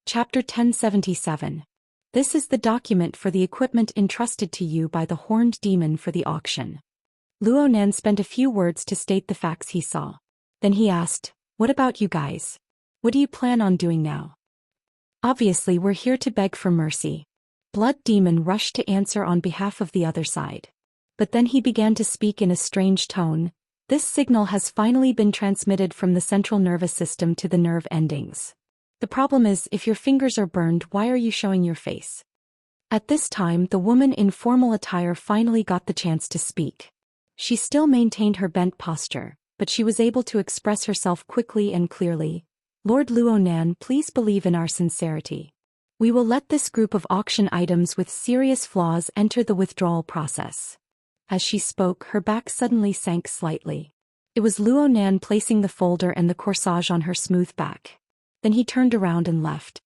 Chapter 1077. This is the document for the equipment entrusted to you by the horned demon for the auction. Luo Nan spent a few words to state the facts he saw. Then he asked, "What about you guys? What do you plan on doing now?" "Obviously we're here to beg for mercy." Blood Demon rushed to answer on behalf of the other side. But then he began to speak in a strange tone. "This signal has finally been transmitted from the central nervous system to the nerve endings. The problem is, if your fingers are burned, why are you showing your face?" At this time, the woman in formal attire finally got the chance to speak. She still maintained her bent posture, but she was able to express herself quickly and clearly. "Lord Luo Nan, please believe in our sincerity. We will let this group of auction items with serious flaws enter the withdrawal process." As she spoke, her back suddenly sank slightly. It was Luo Nan placing the folder and the corsage on her smooth back. Then he turned around and left.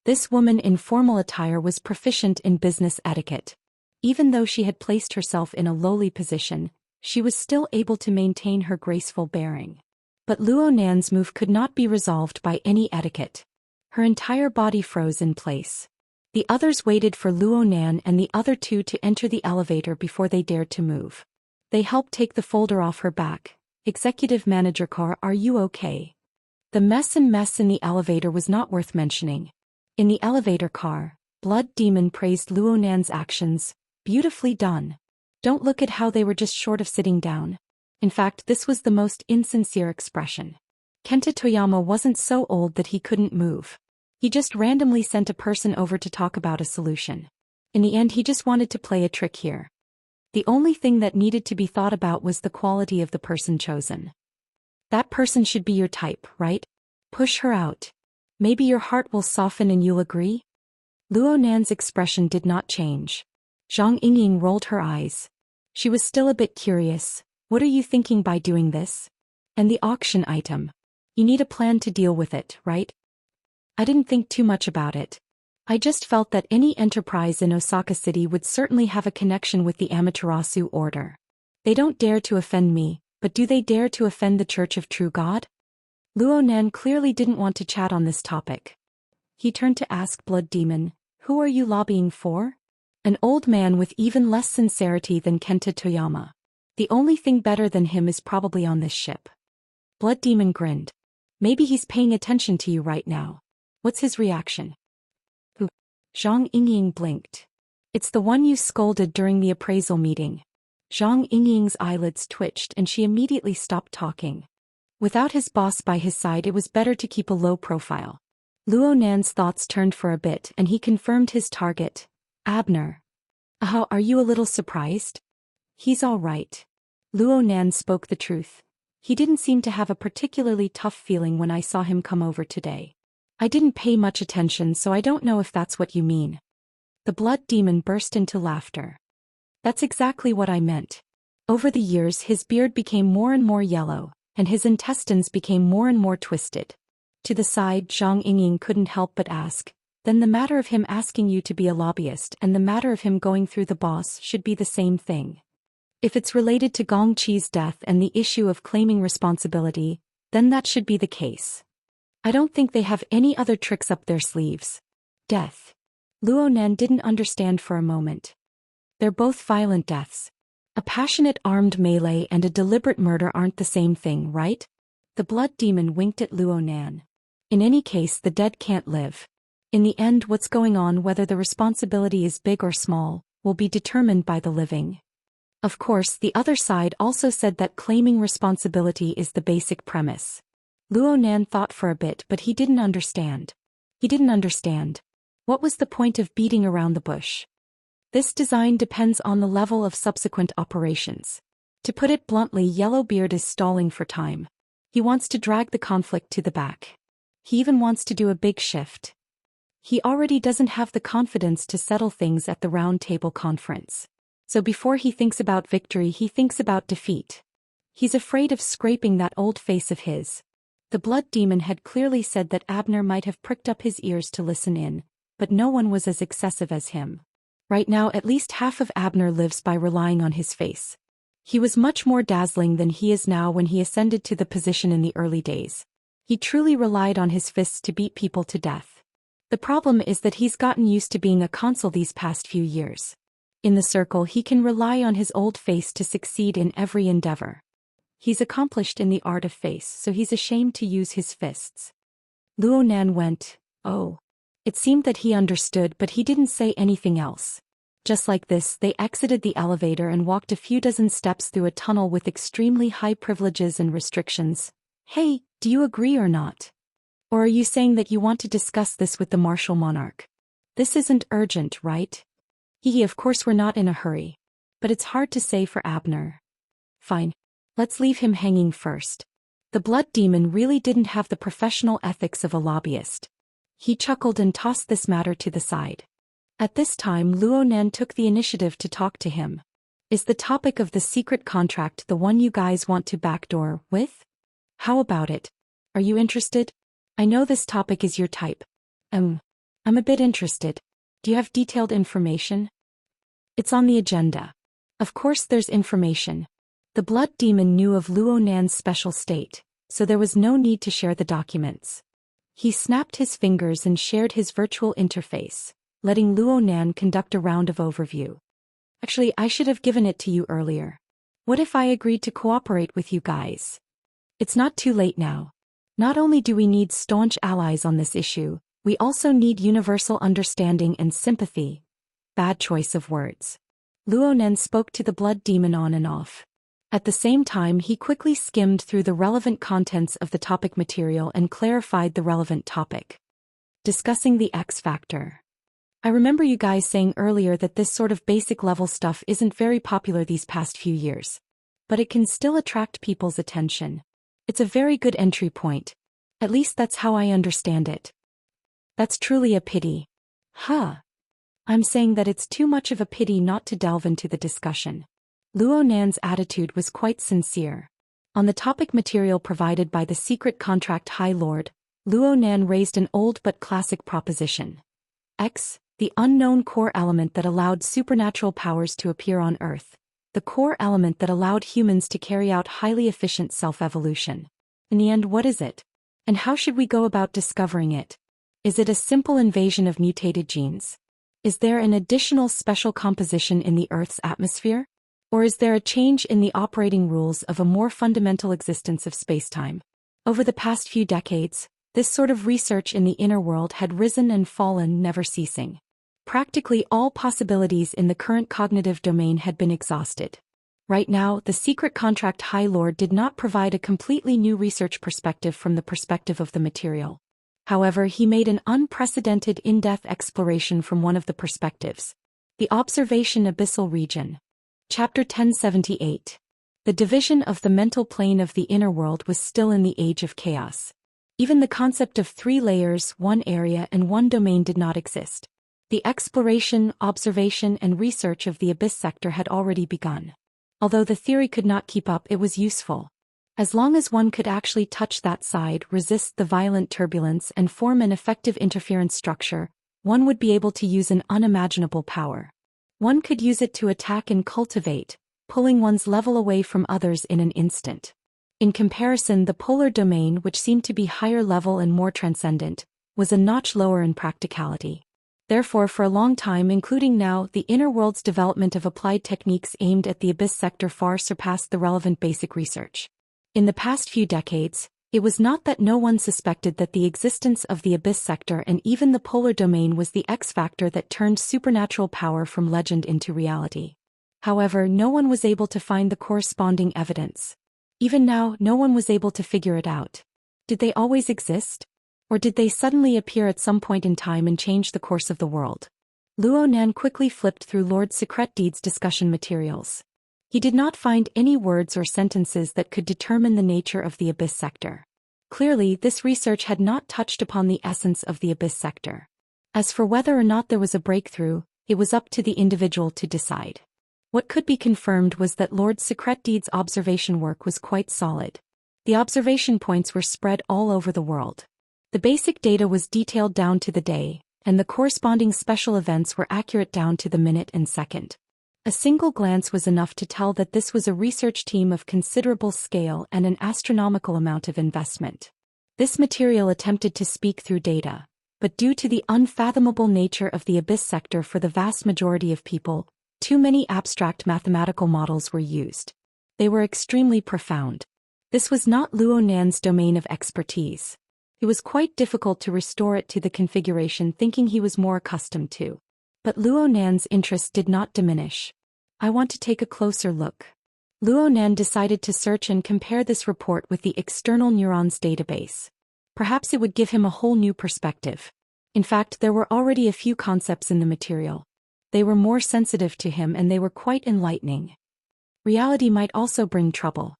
This woman in formal attire was proficient in business etiquette. Even though she had placed herself in a lowly position, she was still able to maintain her graceful bearing. But Luo Nan's move could not be resolved by any etiquette. Her entire body froze in place. The others waited for Luo Nan and the other two to enter the elevator before they dared to move. They helped take the folder off her back. "Executive Manager Car, are you okay?" The mess in the elevator was not worth mentioning. In the elevator car, Blood Demon praised Luo Nan's actions. "Beautifully done. Don't look at how they were just short of sitting down." In fact, this was the most insincere expression. Kenta Toyama wasn't so old that he couldn't move. He just randomly sent a person over to talk about a solution. In the end, he just wanted to play a trick here. The only thing that needed to be thought about was the quality of the person chosen. That person should be your type, right? Push her out. Maybe your heart will soften and you'll agree? Luo Nan's expression did not change. Zhang Yingying rolled her eyes. She was still a bit curious. "What are you thinking by doing this? And the auction item? You need a plan to deal with it, right?" "I didn't think too much about it. I just felt that any enterprise in Osaka City would certainly have a connection with the Amaterasu Order. They don't dare to offend me, but do they dare to offend the Church of True God?" Luo Nan clearly didn't want to chat on this topic. He turned to ask Blood Demon, "Who are you lobbying for?" An old man with even less sincerity than Kenta Toyama. The only thing better than him is probably on this ship. Blood Demon grinned. "Maybe he's paying attention to you right now. What's his reaction?" "Who?" Zhang Yingying blinked. "It's the one you scolded during the appraisal meeting." Zhang Yingying's eyelids twitched and she immediately stopped talking. Without his boss by his side, it was better to keep a low profile. Luo Nan's thoughts turned for a bit and he confirmed his target. "Abner. Are you a little surprised?" "He's all right." Luo Nan spoke the truth. "He didn't seem to have a particularly tough feeling when I saw him come over today. I didn't pay much attention, so I don't know if that's what you mean." The Blood Demon burst into laughter. "That's exactly what I meant. Over the years his beard became more and more yellow, and his intestines became more and more twisted." To the side, Zhang Yingying couldn't help but ask, "Then the matter of him asking you to be a lobbyist and the matter of him going through the boss should be the same thing. If it's related to Gong Qi's death and the issue of claiming responsibility, then that should be the case. I don't think they have any other tricks up their sleeves." "Death?" Luo Nan didn't understand for a moment. "They're both violent deaths. A passionate armed melee and a deliberate murder aren't the same thing, right?" The Blood Demon winked at Luo Nan. "In any case, the dead can't live. In the end, what's going on, whether the responsibility is big or small, will be determined by the living." Of course, the other side also said that claiming responsibility is the basic premise. Luo Nan thought for a bit, but he didn't understand. He didn't understand. What was the point of beating around the bush? This design depends on the level of subsequent operations. To put it bluntly, Yellowbeard is stalling for time. He wants to drag the conflict to the back. He even wants to do a big shift. He already doesn't have the confidence to settle things at the Round Table Conference. So before he thinks about victory, he thinks about defeat. He's afraid of scraping that old face of his. The Blood Demon had clearly said that Abner might have pricked up his ears to listen in, but no one was as excessive as him. Right now, at least half of Abner lives by relying on his face. He was much more dazzling than he is now when he ascended to the position in the early days. He truly relied on his fists to beat people to death. The problem is that he's gotten used to being a consul these past few years. In the circle, he can rely on his old face to succeed in every endeavor. He's accomplished in the art of face, so he's ashamed to use his fists. Luo Nan went, "Oh." It seemed that he understood, but he didn't say anything else. Just like this, they exited the elevator and walked a few dozen steps through a tunnel with extremely high privileges and restrictions. "Hey, do you agree or not? Or are you saying that you want to discuss this with the martial monarch? This isn't urgent, right?" Of course we're not in a hurry. But it's hard to say for Abner. Fine. Let's leave him hanging first. The blood demon really didn't have the professional ethics of a lobbyist. He chuckled and tossed this matter to the side. At this time, Luo Nan took the initiative to talk to him. "Is the topic of the secret contract the one you guys want to backdoor with? How about it? Are you interested? I know this topic is your type." I'm a bit interested. Do you have detailed information?" "It's on the agenda." Of course there's information. The blood demon knew of Luo Nan's special state, so there was no need to share the documents. He snapped his fingers and shared his virtual interface, letting Luo Nan conduct a round of overview. "Actually, I should have given it to you earlier. What if I agreed to cooperate with you guys? It's not too late now. Not only do we need staunch allies on this issue, we also need universal understanding and sympathy." Bad choice of words. Luo Nan spoke to the blood demon on and off. At the same time, he quickly skimmed through the relevant contents of the topic material and clarified the relevant topic. Discussing the X factor. "I remember you guys saying earlier that this sort of basic level stuff isn't very popular these past few years. But it can still attract people's attention. It's a very good entry point. At least that's how I understand it." "That's truly a pity." "Huh. I'm saying that it's too much of a pity not to delve into the discussion." Luo Nan's attitude was quite sincere. On the topic material provided by the secret contract High Lord, Luo Nan raised an old but classic proposition. X, the unknown core element that allowed supernatural powers to appear on Earth. The core element that allowed humans to carry out highly efficient self-evolution. In the end, what is it? And how should we go about discovering it? Is it a simple invasion of mutated genes? Is there an additional special composition in the Earth's atmosphere? Or is there a change in the operating rules of a more fundamental existence of spacetime? Over the past few decades, this sort of research in the inner world had risen and fallen, never ceasing. Practically all possibilities in the current cognitive domain had been exhausted. Right now, the secret contract High Lord did not provide a completely new research perspective from the perspective of the material. However, he made an unprecedented in-depth exploration from one of the perspectives. The Observation Abyssal Region. Chapter 1078. The division of the mental plane of the inner world was still in the age of chaos. Even the concept of 3 layers, 1 area and 1 domain did not exist. The exploration, observation and research of the abyss sector had already begun. Although the theory could not keep up, it was useful. As long as one could actually touch that side, resist the violent turbulence and form an effective interference structure, one would be able to use an unimaginable power. One could use it to attack and cultivate, pulling one's level away from others in an instant. In comparison, the polar domain, which seemed to be higher level and more transcendent, was a notch lower in practicality. Therefore, for a long time, including now, the inner world's development of applied techniques aimed at the abyss sector far surpassed the relevant basic research. In the past few decades, it was not that no one suspected that the existence of the abyss sector and even the polar domain was the X factor that turned supernatural power from legend into reality. However, no one was able to find the corresponding evidence. Even now, no one was able to figure it out. Did they always exist? Or did they suddenly appear at some point in time and change the course of the world? Luo Nan quickly flipped through Lord Secretdeed's discussion materials. He did not find any words or sentences that could determine the nature of the abyss sector. Clearly, this research had not touched upon the essence of the abyss sector. As for whether or not there was a breakthrough, it was up to the individual to decide. What could be confirmed was that Lord Secretdeed's observation work was quite solid. The observation points were spread all over the world. The basic data was detailed down to the day, and the corresponding special events were accurate down to the minute and second. A single glance was enough to tell that this was a research team of considerable scale and an astronomical amount of investment. This material attempted to speak through data, but due to the unfathomable nature of the abyss sector for the vast majority of people, too many abstract mathematical models were used. They were extremely profound. This was not Luo Nan's domain of expertise. It was quite difficult to restore it to the configuration thinking he was more accustomed to. But Luo Nan's interest did not diminish. I want to take a closer look. Luo Nan decided to search and compare this report with the external neurons database. Perhaps it would give him a whole new perspective. In fact, there were already a few concepts in the material. They were more sensitive to him and they were quite enlightening. Reality might also bring trouble.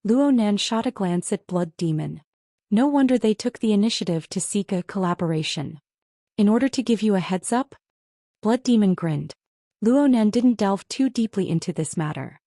Luo Nan shot a glance at Blood Demon. No wonder they took the initiative to seek a collaboration. In order to give you a heads up? Blood Demon grinned. Luo Nan didn't delve too deeply into this matter.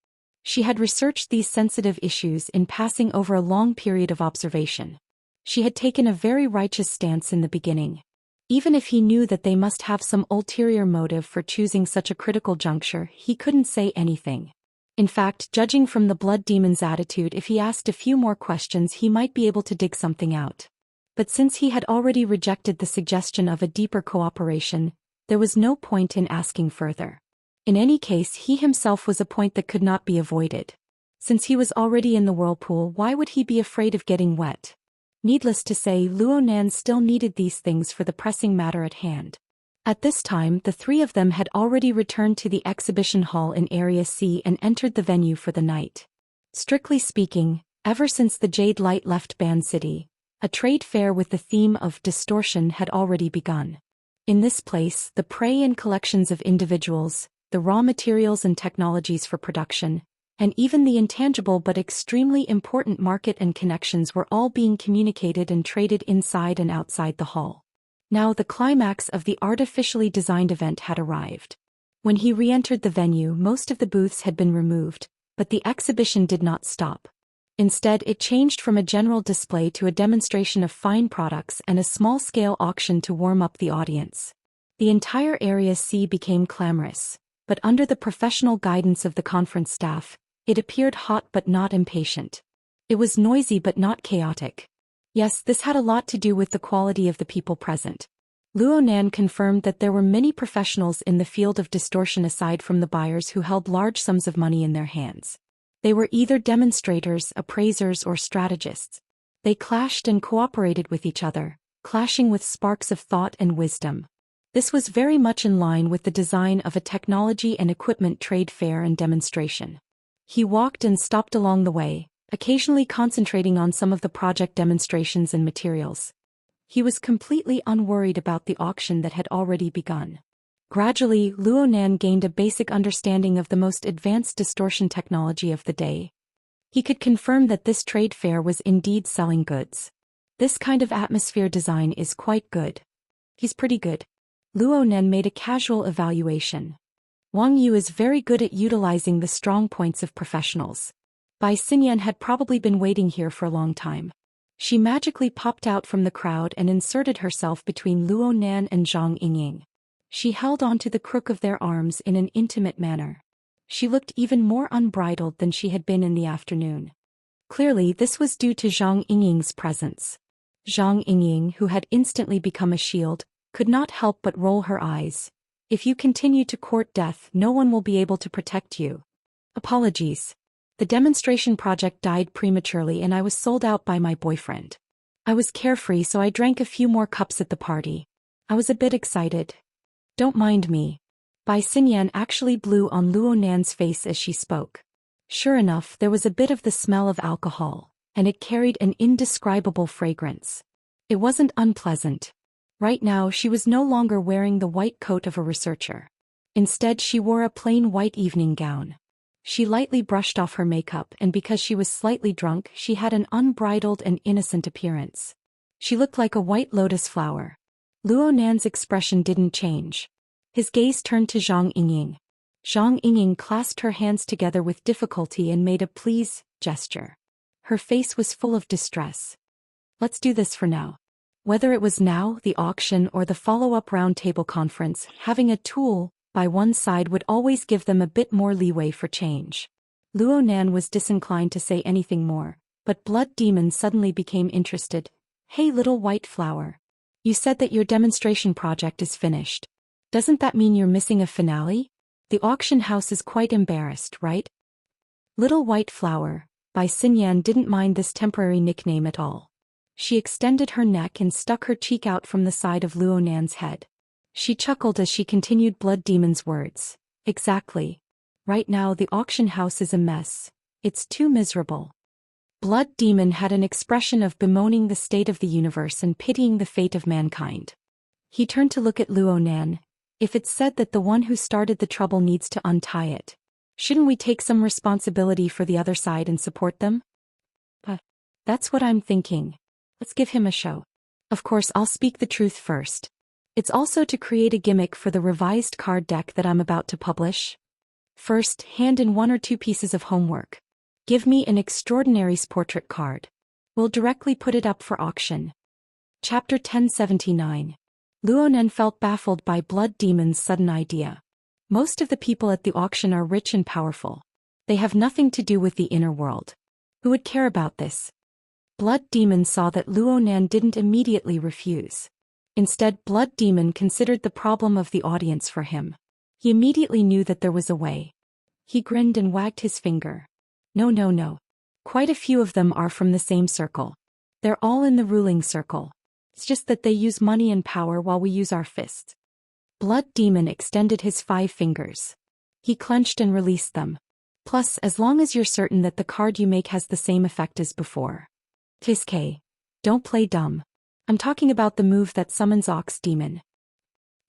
She had researched these sensitive issues in passing over a long period of observation. She had taken a very righteous stance in the beginning. Even if he knew that they must have some ulterior motive for choosing such a critical juncture, he couldn't say anything. In fact, judging from the Blood Demon's attitude, if he asked a few more questions he might be able to dig something out. But since he had already rejected the suggestion of a deeper cooperation, there was no point in asking further. In any case, he himself was a point that could not be avoided. Since he was already in the whirlpool, why would he be afraid of getting wet? Needless to say, Luo Nan still needed these things for the pressing matter at hand. At this time, the three of them had already returned to the exhibition hall in Area C and entered the venue for the night. Strictly speaking, ever since the Jade Light left Ban City, a trade fair with the theme of distortion had already begun. In this place, the prey and collections of individuals, the raw materials and technologies for production, and even the intangible but extremely important market and connections were all being communicated and traded inside and outside the hall. Now the climax of the artificially designed event had arrived. When he re-entered the venue, most of the booths had been removed, but the exhibition did not stop. Instead, it changed from a general display to a demonstration of fine products and a small-scale auction to warm up the audience. The entire Area C became clamorous, but under the professional guidance of the conference staff, it appeared hot but not impatient. It was noisy but not chaotic. Yes, this had a lot to do with the quality of the people present. Luo Nan confirmed that there were many professionals in the field of distortion aside from the buyers who held large sums of money in their hands. They were either demonstrators, appraisers, or strategists. They clashed and cooperated with each other, clashing with sparks of thought and wisdom. This was very much in line with the design of a technology and equipment trade fair and demonstration. He walked and stopped along the way, occasionally concentrating on some of the project demonstrations and materials. He was completely unworried about the auction that had already begun. Gradually, Luo Nan gained a basic understanding of the most advanced distortion technology of the day. He could confirm that this trade fair was indeed selling goods. This kind of atmosphere design is quite good. He's pretty good. Luo Nan made a casual evaluation. Wang Yu is very good at utilizing the strong points of professionals. Bai Xinyan had probably been waiting here for a long time. She magically popped out from the crowd and inserted herself between Luo Nan and Zhang Yingying. She held onto the crook of their arms in an intimate manner. She looked even more unbridled than she had been in the afternoon. Clearly, this was due to Zhang Yingying's presence. Zhang Yingying, who had instantly become a shield, could not help but roll her eyes. If you continue to court death, no one will be able to protect you. Apologies. The demonstration project died prematurely and I was sold out by my boyfriend. I was carefree, so I drank a few more cups at the party. I was a bit excited. Don't mind me. Bai Xinyan actually blew on Luo Nan's face as she spoke. Sure enough, there was a bit of the smell of alcohol, and it carried an indescribable fragrance. It wasn't unpleasant. Right now, she was no longer wearing the white coat of a researcher. Instead, she wore a plain white evening gown. She lightly brushed off her makeup, and because she was slightly drunk, she had an unbridled and innocent appearance. She looked like a white lotus flower. Luo Nan's expression didn't change. His gaze turned to Zhang Yingying. Zhang Yingying clasped her hands together with difficulty and made a please gesture. Her face was full of distress. Let's do this for now. Whether it was now, the auction, or the follow-up roundtable conference, having a tool by one side would always give them a bit more leeway for change. Luo Nan was disinclined to say anything more, but Blood Demon suddenly became interested. Hey little white flower. You said that your demonstration project is finished. Doesn't that mean you're missing a finale? The auction house is quite embarrassed, right? Little white flower, Bai Xinyan didn't mind this temporary nickname at all. She extended her neck and stuck her cheek out from the side of Luo Nan's head. She chuckled as she continued Blood Demon's words. Exactly. Right now the auction house is a mess. It's too miserable. Blood Demon had an expression of bemoaning the state of the universe and pitying the fate of mankind. He turned to look at Luo Nan. If it's said that the one who started the trouble needs to untie it, shouldn't we take some responsibility for the other side and support them? That's what I'm thinking. Let's give him a show. Of course, I'll speak the truth first. It's also to create a gimmick for the revised card deck that I'm about to publish. First, hand in 1 or 2 pieces of homework. Give me an extraordinary's portrait card. We'll directly put it up for auction. Chapter 1079. Luo Nan felt baffled by Blood Demon's sudden idea. Most of the people at the auction are rich and powerful. They have nothing to do with the inner world. Who would care about this? Blood Demon saw that Luo Nan didn't immediately refuse. Instead, Blood Demon considered the problem of the audience for him. He immediately knew that there was a way. He grinned and wagged his finger. No. Quite a few of them are from the same circle. They're all in the ruling circle. It's just that they use money and power while we use our fists. Blood Demon extended his 5 fingers. He clenched and released them. Plus, as long as you're certain that the card you make has the same effect as before. Tiske. Don't play dumb. I'm talking about the move that summons Ox Demon.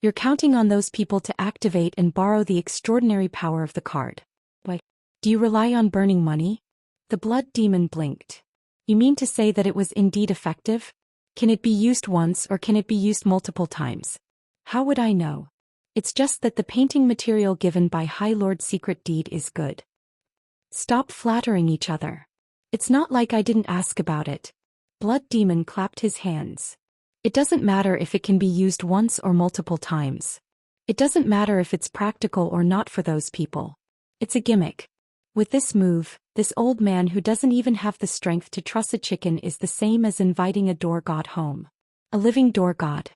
You're counting on those people to activate and borrow the extraordinary power of the card. What? Do you rely on burning money? The Blood Demon blinked. You mean to say that it was indeed effective? Can it be used once or can it be used multiple times? How would I know? It's just that the painting material given by High Lord's secret deed is good. Stop flattering each other. It's not like I didn't ask about it. Blood Demon clapped his hands. It doesn't matter if it can be used once or multiple times. It doesn't matter if it's practical or not for those people. It's a gimmick. With this move, this old man who doesn't even have the strength to truss a chicken is the same as inviting a door god home. A living door god.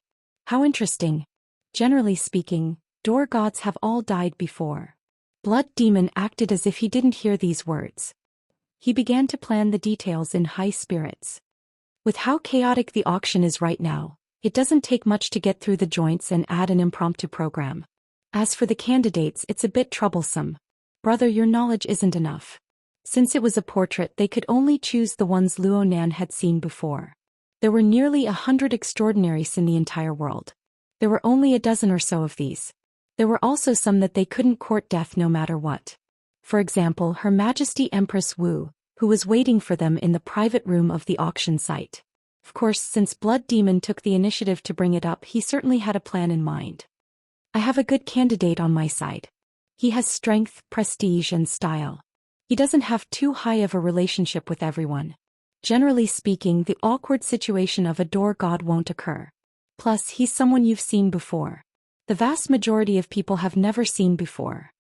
How interesting. Generally speaking, door gods have all died before. Blood Demon acted as if he didn't hear these words. He began to plan the details in high spirits. With how chaotic the auction is right now, it doesn't take much to get through the joints and add an impromptu program. As for the candidates, it's a bit troublesome. Brother, your knowledge isn't enough. Since it was a portrait, they could only choose the ones Luo Nan had seen before. There were nearly 100 extraordinaries in the entire world. There were only a dozen or so of these. There were also some that they couldn't court death no matter what. For example, Her Majesty Empress Wu, who was waiting for them in the private room of the auction site. Of course, since Blood Demon took the initiative to bring it up, he certainly had a plan in mind. I have a good candidate on my side. He has strength, prestige, and style. He doesn't have too high of a relationship with everyone. Generally speaking, the awkward situation of a door god won't occur. Plus, he's someone you've seen before. The vast majority of people have never seen before.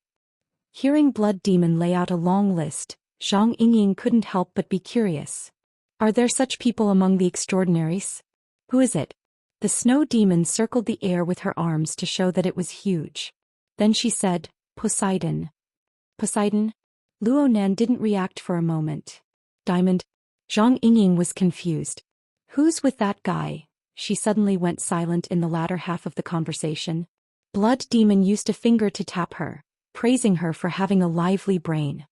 Hearing Blood Demon lay out a long list, Zhang Yingying couldn't help but be curious. Are there such people among the extraordinaries? Who is it? The Snow Demon circled the air with her arms to show that it was huge. Then she said, Poseidon. Poseidon? Luo Nan didn't react for a moment. Diamond? Zhang Yingying was confused. Who's with that guy? She suddenly went silent in the latter half of the conversation. Blood Demon used a finger to tap her, praising her for having a lively brain.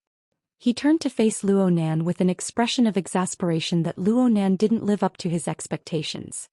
He turned to face Luo Nan with an expression of exasperation that Luo Nan didn't live up to his expectations.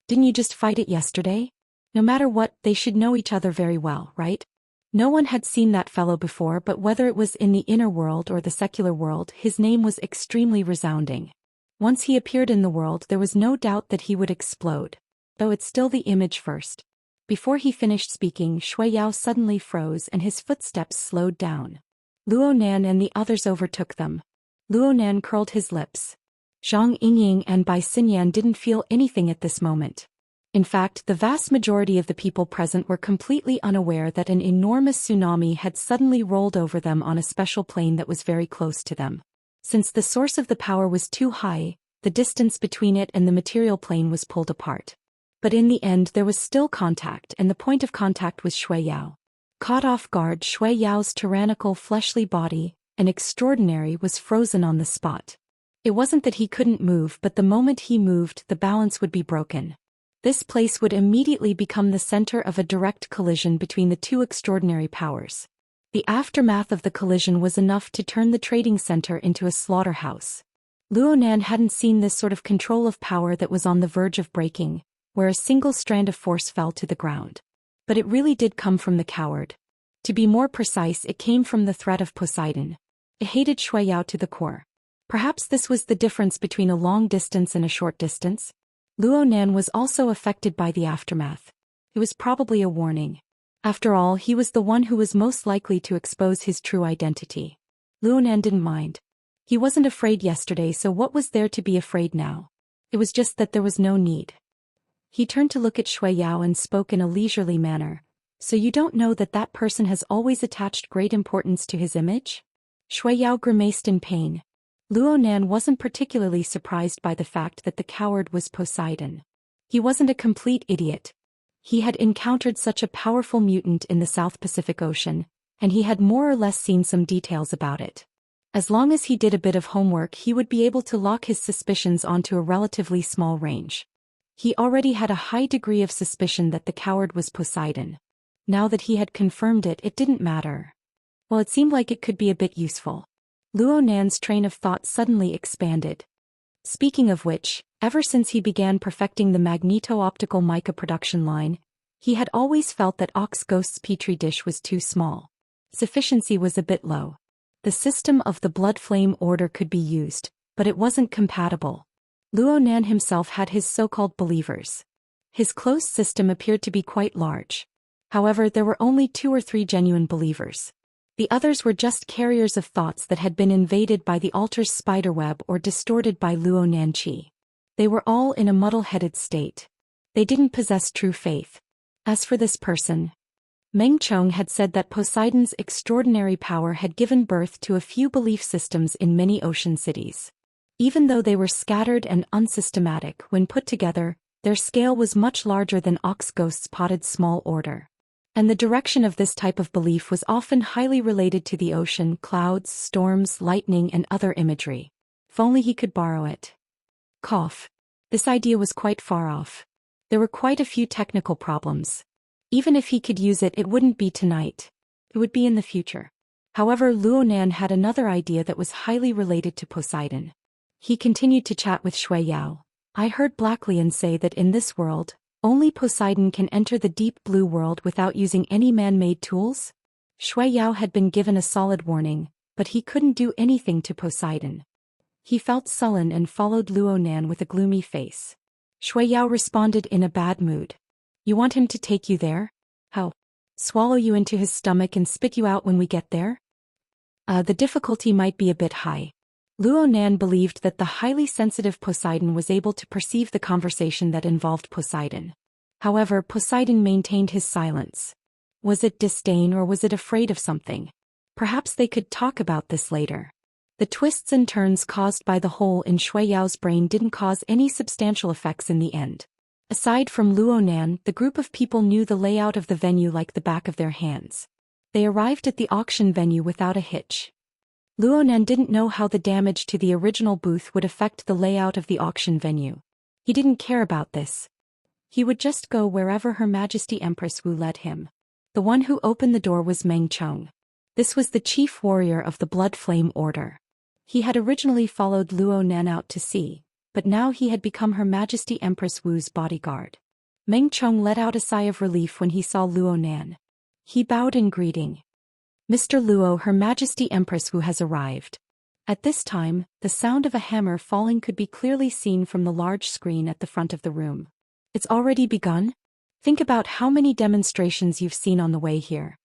Didn't you just fight it yesterday? No matter what, they should know each other very well, right? No one had seen that fellow before, but whether it was in the inner world or the secular world, his name was extremely resounding. Once he appeared in the world, there was no doubt that he would explode. Though it's still the image first. Before he finished speaking, Shui Yao suddenly froze and his footsteps slowed down. Luo Nan and the others overtook them. Luo Nan curled his lips. Zhang Yingying and Bai Xinyan didn't feel anything at this moment. In fact, the vast majority of the people present were completely unaware that an enormous tsunami had suddenly rolled over them on a special plane that was very close to them. Since the source of the power was too high, the distance between it and the material plane was pulled apart. But in the end there was still contact, and the point of contact was Shui Yao. Caught off guard, Shui Yao's tyrannical fleshly body, an extraordinary, was frozen on the spot. It wasn't that he couldn't move, but the moment he moved the balance would be broken. This place would immediately become the center of a direct collision between the two extraordinary powers. The aftermath of the collision was enough to turn the trading center into a slaughterhouse. Luonan hadn't seen this sort of control of power that was on the verge of breaking, where a single strand of force fell to the ground. But it really did come from the coward. To be more precise, it came from the threat of Poseidon. It hated Shui Yao to the core. Perhaps this was the difference between a long distance and a short distance. Luonan was also affected by the aftermath. It was probably a warning. After all, he was the one who was most likely to expose his true identity. Luonan didn't mind. He wasn't afraid yesterday, so what was there to be afraid now? It was just that there was no need. He turned to look at Shui Yao and spoke in a leisurely manner. So you don't know that that person has always attached great importance to his image? Shui Yao grimaced in pain. Luonan wasn't particularly surprised by the fact that the coward was Poseidon. He wasn't a complete idiot. He had encountered such a powerful mutant in the South Pacific Ocean, and he had more or less seen some details about it. As long as he did a bit of homework, he would be able to lock his suspicions onto a relatively small range. He already had a high degree of suspicion that the coward was Poseidon. Now that he had confirmed it, it didn't matter. Well, it seemed like it could be a bit useful. Luonan's train of thought suddenly expanded. Speaking of which, ever since he began perfecting the magneto-optical mica production line, he had always felt that Ox Ghost's petri dish was too small. Sufficiency was a bit low. The system of the blood flame order could be used, but it wasn't compatible. Luonan himself had his so-called believers. His closed system appeared to be quite large. However, there were only 2 or 3 genuine believers. The others were just carriers of thoughts that had been invaded by the altar's spiderweb or distorted by Luonan Qi. They were all in a muddle-headed state. They didn't possess true faith. As for this person, Meng Chong had said that Poseidon's extraordinary power had given birth to a few belief systems in many ocean cities. Even though they were scattered and unsystematic when put together, their scale was much larger than Ox Ghost's potted small order. And the direction of this type of belief was often highly related to the ocean, clouds, storms, lightning, and other imagery. If only he could borrow it. Cough. This idea was quite far off. There were quite a few technical problems. Even if he could use it, it wouldn't be tonight. It would be in the future. However, Luonan had another idea that was highly related to Poseidon. He continued to chat with Shui Yao. I heard Blacklion say that in this world, only Poseidon can enter the deep blue world without using any man-made tools? Shui Yao had been given a solid warning, but he couldn't do anything to Poseidon. He felt sullen and followed Luonan with a gloomy face. Shui Yao responded in a bad mood. You want him to take you there? How? Swallow you into his stomach and spit you out when we get there? The difficulty might be a bit high. Luonan believed that the highly sensitive Poseidon was able to perceive the conversation that involved Poseidon. However, Poseidon maintained his silence. Was it disdain or was it afraid of something? Perhaps they could talk about this later. The twists and turns caused by the hole in Shui Yao's brain didn't cause any substantial effects in the end. Aside from Luonan, the group of people knew the layout of the venue like the back of their hands. They arrived at the auction venue without a hitch. Luonan didn't know how the damage to the original booth would affect the layout of the auction venue. He didn't care about this. He would just go wherever Her Majesty Empress Wu led him. The one who opened the door was Meng Chong. This was the chief warrior of the Blood Flame Order. He had originally followed Luonan out to sea, but now he had become Her Majesty Empress Wu's bodyguard. Meng Chong let out a sigh of relief when he saw Luonan. He bowed in greeting. Mr. Luo, Her Majesty Empress Wu has arrived. At this time, the sound of a hammer falling could be clearly seen from the large screen at the front of the room. It's already begun? Think about how many demonstrations you've seen on the way here.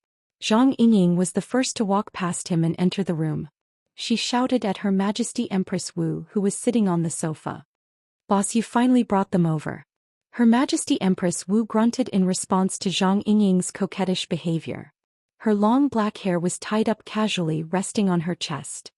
Zhang Yingying was the first to walk past him and enter the room. She shouted at Her Majesty Empress Wu, who was sitting on the sofa. Boss, you finally brought them over. Her Majesty Empress Wu grunted in response to Zhang Yingying's coquettish behavior. Her long black hair was tied up casually, resting on her chest.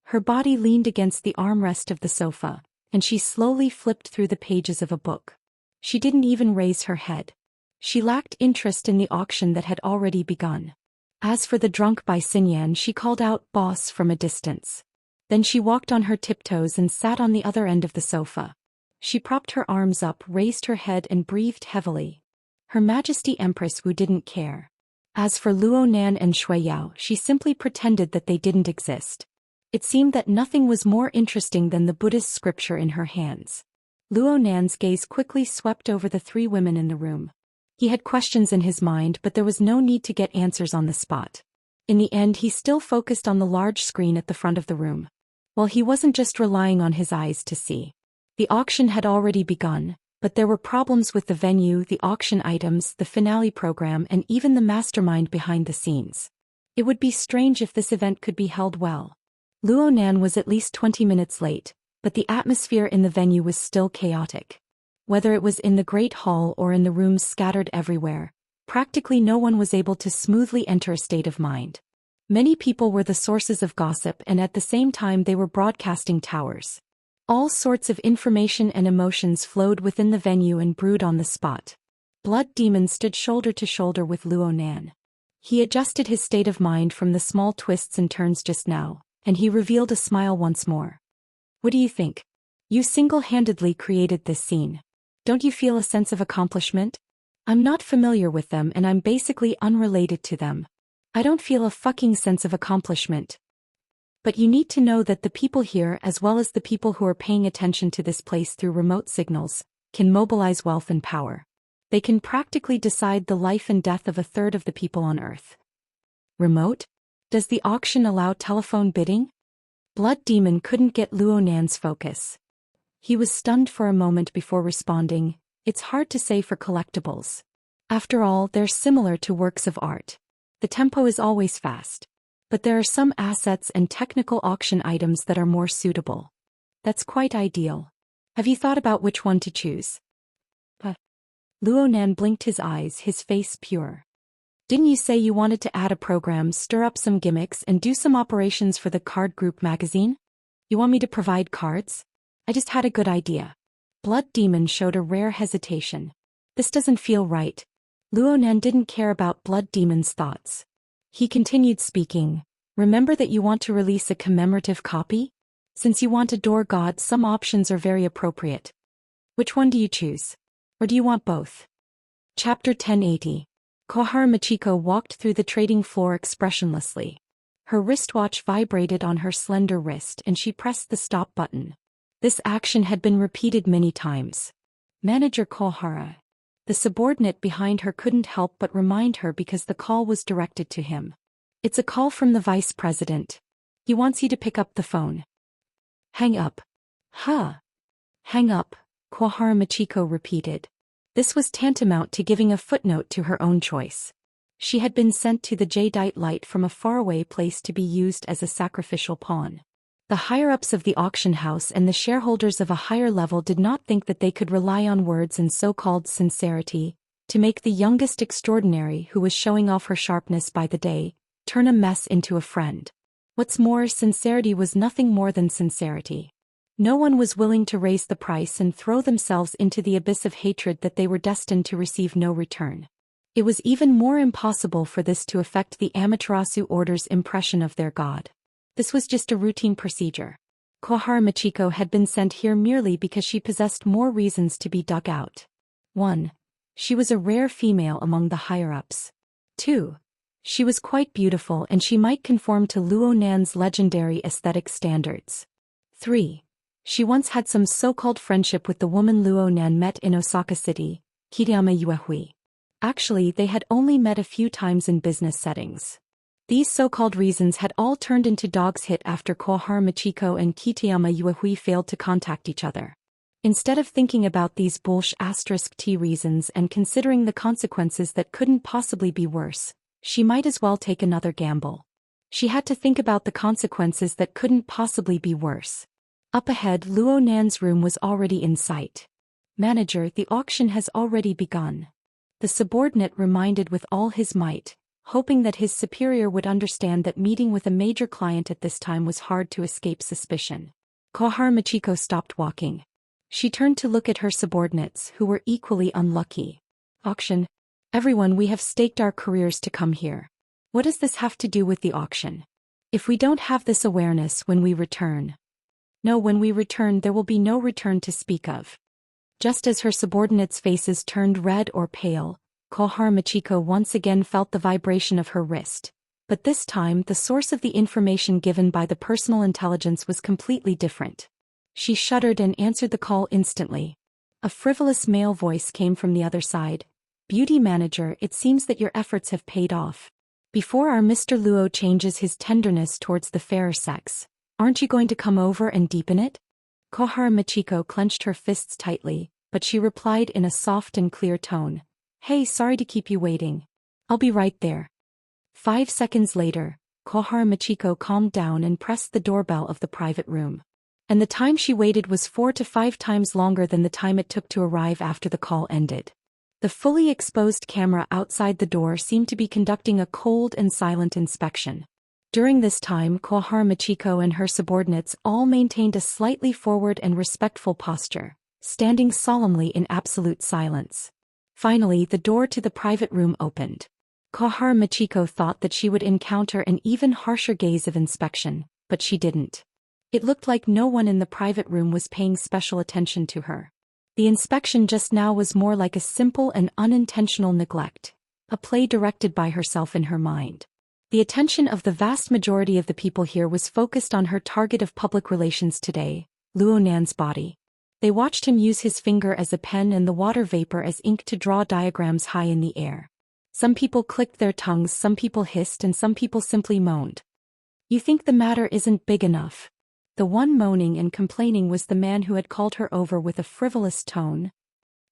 Her body leaned against the armrest of the sofa, and she slowly flipped through the pages of a book. She didn't even raise her head. She lacked interest in the auction that had already begun. As for the drunk by Xinyan, she called out "boss" from a distance. Then she walked on her tiptoes and sat on the other end of the sofa. She propped her arms up, raised her head and breathed heavily. Her Majesty Empress Wu didn't care. As for Luo Nan and Shui Yao, she simply pretended that they didn't exist. It seemed that nothing was more interesting than the Buddhist scripture in her hands. Luo Nan's gaze quickly swept over the three women in the room. He had questions in his mind, but there was no need to get answers on the spot. In the end, he still focused on the large screen at the front of the room. Well, he wasn't just relying on his eyes to see. The auction had already begun, but there were problems with the venue, the auction items, the finale program, and even the mastermind behind the scenes. It would be strange if this event could be held well. Luo Nan was at least 20 minutes late, but the atmosphere in the venue was still chaotic. Whether it was in the Great Hall or in the rooms scattered everywhere, practically no one was able to smoothly enter a state of mind. Many people were the sources of gossip, and at the same time they were broadcasting towers. All sorts of information and emotions flowed within the venue and brewed on the spot. Blood Demon stood shoulder to shoulder with Luo Nan. He adjusted his state of mind from the small twists and turns just now, and he revealed a smile once more. What do you think? You single-handedly created this scene. Don't you feel a sense of accomplishment? I'm not familiar with them and I'm basically unrelated to them. I don't feel a fucking sense of accomplishment. But you need to know that the people here, as well as the people who are paying attention to this place through remote signals, can mobilize wealth and power. They can practically decide the life and death of a third of the people on Earth. Remote? Does the auction allow telephone bidding? Blood Demon couldn't get Luo Nan's focus. He was stunned for a moment before responding. It's hard to say for collectibles. After all, they're similar to works of art. The tempo is always fast. But there are some assets and technical auction items that are more suitable. That's quite ideal. Have you thought about which one to choose? Luo Nan blinked his eyes, his face pure. Didn't you say you wanted to add a program, stir up some gimmicks, and do some operations for the Card Group magazine? You want me to provide cards? I just had a good idea. Blood Demon showed a rare hesitation. This doesn't feel right. Luo Nan didn't care about Blood Demon's thoughts. He continued speaking. Remember that you want to release a commemorative copy? Since you want a door god, some options are very appropriate. Which one do you choose? Or do you want both? Chapter 1080. Kohara Machiko walked through the trading floor expressionlessly. Her wristwatch vibrated on her slender wrist and she pressed the stop button. This action had been repeated many times. Manager Kohara. The subordinate behind her couldn't help but remind her because the call was directed to him. It's a call from the vice president. He wants you to pick up the phone. Hang up. Huh. Hang up, Kohara Machiko repeated. This was tantamount to giving a footnote to her own choice. She had been sent to the jadeite light from a faraway place to be used as a sacrificial pawn. The higher-ups of the auction house and the shareholders of a higher level did not think that they could rely on words and so-called sincerity to make the youngest extraordinary, who was showing off her sharpness by the day, turn a mess into a friend. What's more, sincerity was nothing more than sincerity. No one was willing to raise the price and throw themselves into the abyss of hatred that they were destined to receive no return. It was even more impossible for this to affect the Amaterasu Order's impression of their god. This was just a routine procedure. Kohara Machiko had been sent here merely because she possessed more reasons to be dug out. 1. She was a rare female among the higher-ups. 2. She was quite beautiful and she might conform to Luo Nan's legendary aesthetic standards. 3. She once had some so-called friendship with the woman Luo Nan met in Osaka City, Kitayama Yuehui. Actually, they had only met a few times in business settings. These so-called reasons had all turned into dog's hit after Kohara Machiko and Kitayama Yuehui failed to contact each other. Instead of thinking about these *T reasons and considering the consequences that couldn't possibly be worse, she might as well take another gamble. She had to think about the consequences that couldn't possibly be worse. Up ahead, Luo Nan's room was already in sight. Manager, the auction has already begun. The subordinate reminded with all his might, hoping that his superior would understand that meeting with a major client at this time was hard to escape suspicion. Kohar Machiko stopped walking. She turned to look at her subordinates, who were equally unlucky. Auction. Everyone, we have staked our careers to come here. What does this have to do with the auction? If we don't have this awareness when we return. No, when we return there will be no return to speak of. Just as her subordinates' faces turned red or pale, Kohar Machiko once again felt the vibration of her wrist. But this time the source of the information given by the personal intelligence was completely different. She shuddered and answered the call instantly. A frivolous male voice came from the other side. Beauty manager, it seems that your efforts have paid off. Before our Mr. Luo changes his tenderness towards the fairer sex, aren't you going to come over and deepen it? Kohar Machiko clenched her fists tightly, but she replied in a soft and clear tone. Hey, sorry to keep you waiting. I'll be right there. 5 seconds later, Kohar Machiko calmed down and pressed the doorbell of the private room. And the time she waited was 4 to 5 times longer than the time it took to arrive after the call ended. The fully exposed camera outside the door seemed to be conducting a cold and silent inspection. During this time, Kohar Machiko and her subordinates all maintained a slightly forward and respectful posture, standing solemnly in absolute silence. Finally, the door to the private room opened. Kohar Machiko thought that she would encounter an even harsher gaze of inspection, but she didn't. It looked like no one in the private room was paying special attention to her. The inspection just now was more like a simple and unintentional neglect, a play directed by herself in her mind. The attention of the vast majority of the people here was focused on her target of public relations today, Luo Nan's body. They watched him use his finger as a pen and the water vapor as ink to draw diagrams high in the air. Some people clicked their tongues, some people hissed, and some people simply moaned. You think the matter isn't big enough? The one moaning and complaining was the man who had called her over with a frivolous tone.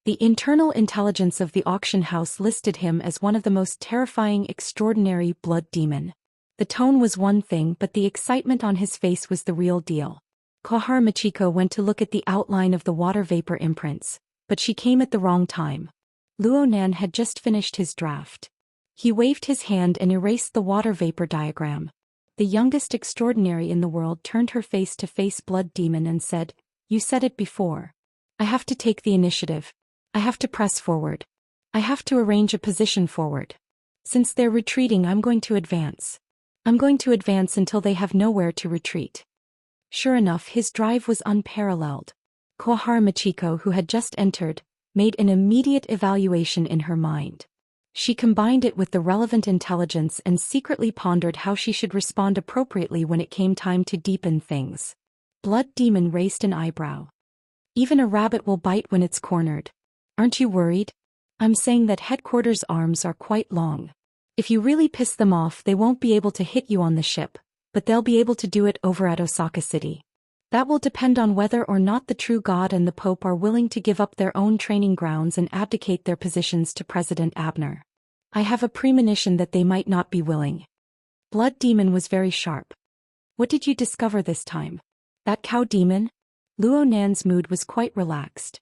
The internal intelligence of the auction house listed him as one of the most terrifying, extraordinary blood demon. The tone was one thing, but the excitement on his face was the real deal. Kohar Machiko went to look at the outline of the water vapor imprints, but she came at the wrong time. Luo Nan had just finished his draft. He waved his hand and erased the water vapor diagram. The youngest extraordinary in the world turned her face to face blood demon and said, "You said it before. I have to take the initiative. I have to press forward. I have to arrange a position forward. Since they're retreating, I'm going to advance. I'm going to advance until they have nowhere to retreat." Sure enough, his drive was unparalleled. Kohar Machiko, who had just entered, made an immediate evaluation in her mind. She combined it with the relevant intelligence and secretly pondered how she should respond appropriately when it came time to deepen things. Blood Demon raised an eyebrow. Even a rabbit will bite when it's cornered. Aren't you worried? I'm saying that headquarters' arms are quite long. If you really piss them off, they won't be able to hit you on the ship, but they'll be able to do it over at Osaka City. That will depend on whether or not the true God and the Pope are willing to give up their own training grounds and abdicate their positions to President Abner. I have a premonition that they might not be willing. Blood Demon was very sharp. What did you discover this time? That cow demon? Luo Nan's mood was quite relaxed.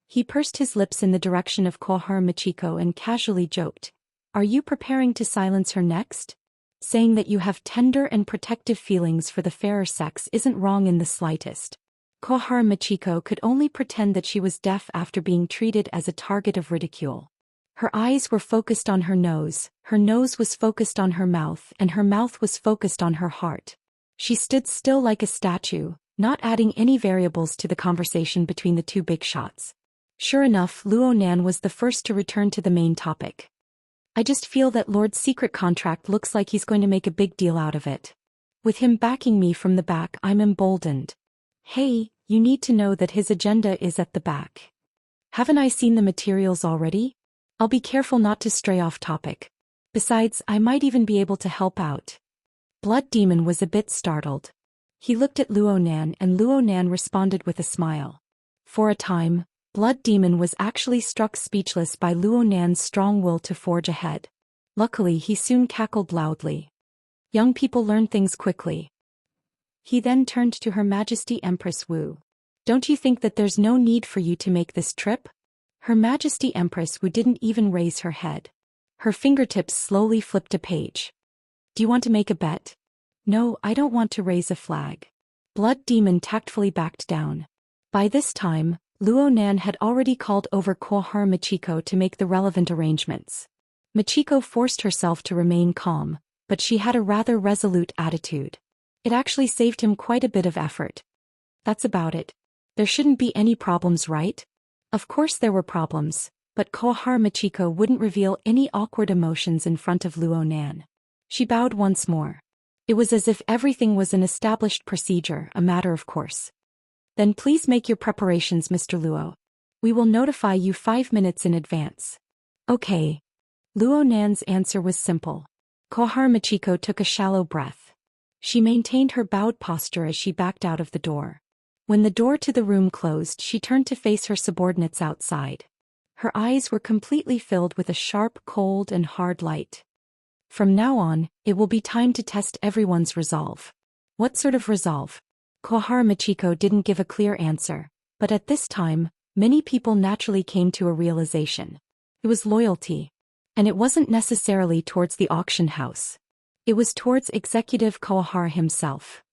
He pursed his lips in the direction of Kohar Machiko and casually joked, "Are you preparing to silence her next?" Saying that you have tender and protective feelings for the fairer sex isn't wrong in the slightest. Kohar Machiko could only pretend that she was deaf after being treated as a target of ridicule. Her eyes were focused on her nose was focused on her mouth, and her mouth was focused on her heart. She stood still like a statue, not adding any variables to the conversation between the two big shots. Sure enough, Luo Nan was the first to return to the main topic. "I just feel that Lord's secret contract looks like he's going to make a big deal out of it. With him backing me from the back, I'm emboldened. Hey, you need to know that his agenda is at the back. Haven't I seen the materials already? I'll be careful not to stray off topic. Besides, I might even be able to help out." Blood Demon was a bit startled. He looked at Luo Nan and Luo Nan responded with a smile. For a time, Blood Demon was actually struck speechless by Luo Nan's strong will to forge ahead. Luckily, he soon cackled loudly. Young people learn things quickly. He then turned to Her Majesty Empress Wu. "Don't you think that there's no need for you to make this trip?" Her Majesty Empress Wu didn't even raise her head. Her fingertips slowly flipped a page. "Do you want to make a bet?" "No, I don't want to raise a flag." Blood Demon tactfully backed down. By this time, Luo Nan had already called over Kohar Michiko to make the relevant arrangements. Michiko forced herself to remain calm, but she had a rather resolute attitude. It actually saved him quite a bit of effort. That's about it. There shouldn't be any problems, right? Of course there were problems, but Kohar Michiko wouldn't reveal any awkward emotions in front of Luo Nan. She bowed once more. It was as if everything was an established procedure, a matter of course. Then please make your preparations, Mr. Luo. We will notify you 5 minutes in advance. Okay. Luo Nan's answer was simple. Kohar Michiko took a shallow breath. She maintained her bowed posture as she backed out of the door. When the door to the room closed, she turned to face her subordinates outside. Her eyes were completely filled with a sharp, cold, and hard light. From now on, it will be time to test everyone's resolve. What sort of resolve? Kohar Michiko didn't give a clear answer, but at this time, many people naturally came to a realization. It was loyalty. And it wasn't necessarily towards the auction house. It was towards Executive Kohara himself.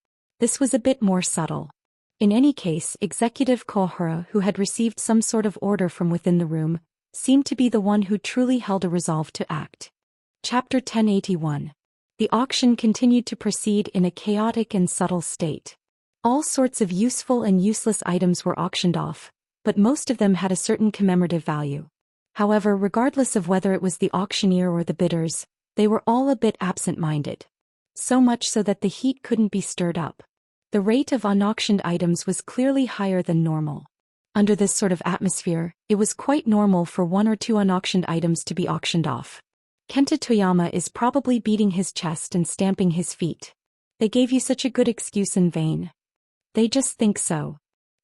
This was a bit more subtle. In any case, Executive Kohara, who had received some sort of order from within the room, seemed to be the one who truly held a resolve to act. Chapter 1081. The auction continued to proceed in a chaotic and subtle state. All sorts of useful and useless items were auctioned off, but most of them had a certain commemorative value. However, regardless of whether it was the auctioneer or the bidders, they were all a bit absent-minded. So much so that the heat couldn't be stirred up. The rate of unauctioned items was clearly higher than normal. Under this sort of atmosphere, it was quite normal for 1 or 2 unauctioned items to be auctioned off. Kenta Toyama is probably beating his chest and stamping his feet. They gave you such a good excuse in vain. They just think so.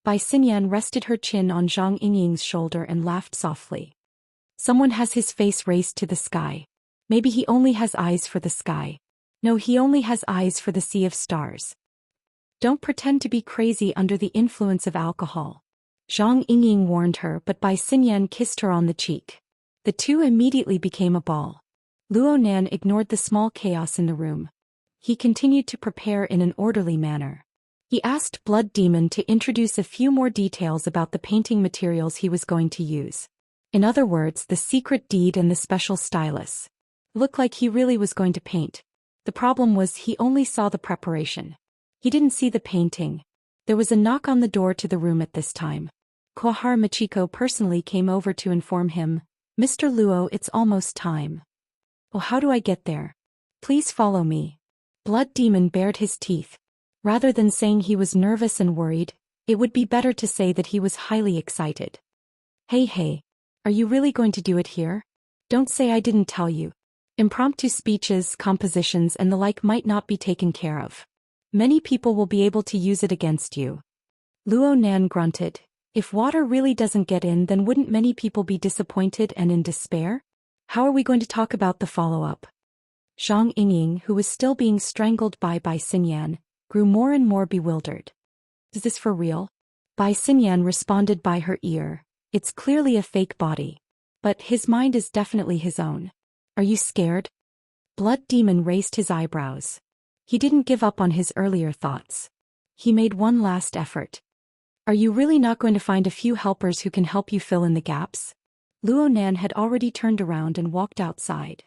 Bai Xinyan rested her chin on Zhang Yingying's shoulder and laughed softly. Someone has his face raised to the sky. Maybe he only has eyes for the sky. No, he only has eyes for the sea of stars. Don't pretend to be crazy under the influence of alcohol. Zhang Yingying warned her, but Bai Xinyan kissed her on the cheek. The two immediately became a ball. Luo Nan ignored the small chaos in the room. He continued to prepare in an orderly manner. He asked Blood Demon to introduce a few more details about the painting materials he was going to use. In other words, the secret deed and the special stylus. Looked like he really was going to paint. The problem was he only saw the preparation. He didn't see the painting. There was a knock on the door to the room at this time. Kohar Michiko personally came over to inform him, "Mr. Luo, it's almost time." "Oh, how do I get there?" "Please follow me." Blood Demon bared his teeth. Rather than saying he was nervous and worried, it would be better to say that he was highly excited. Hey, are you really going to do it here? Don't say I didn't tell you. Impromptu speeches, compositions and the like might not be taken care of. Many people will be able to use it against you. Luo Nan grunted. If water really doesn't get in, then wouldn't many people be disappointed and in despair? How are we going to talk about the follow-up? Zhang Yingying, who was still being strangled by Bai Xinyan, grew more and more bewildered. Is this for real? Bai Xinyan responded by her ear. It's clearly a fake body. But his mind is definitely his own. Are you scared? Blood Demon raised his eyebrows. He didn't give up on his earlier thoughts. He made one last effort. Are you really not going to find a few helpers who can help you fill in the gaps? Luo Nan had already turned around and walked outside.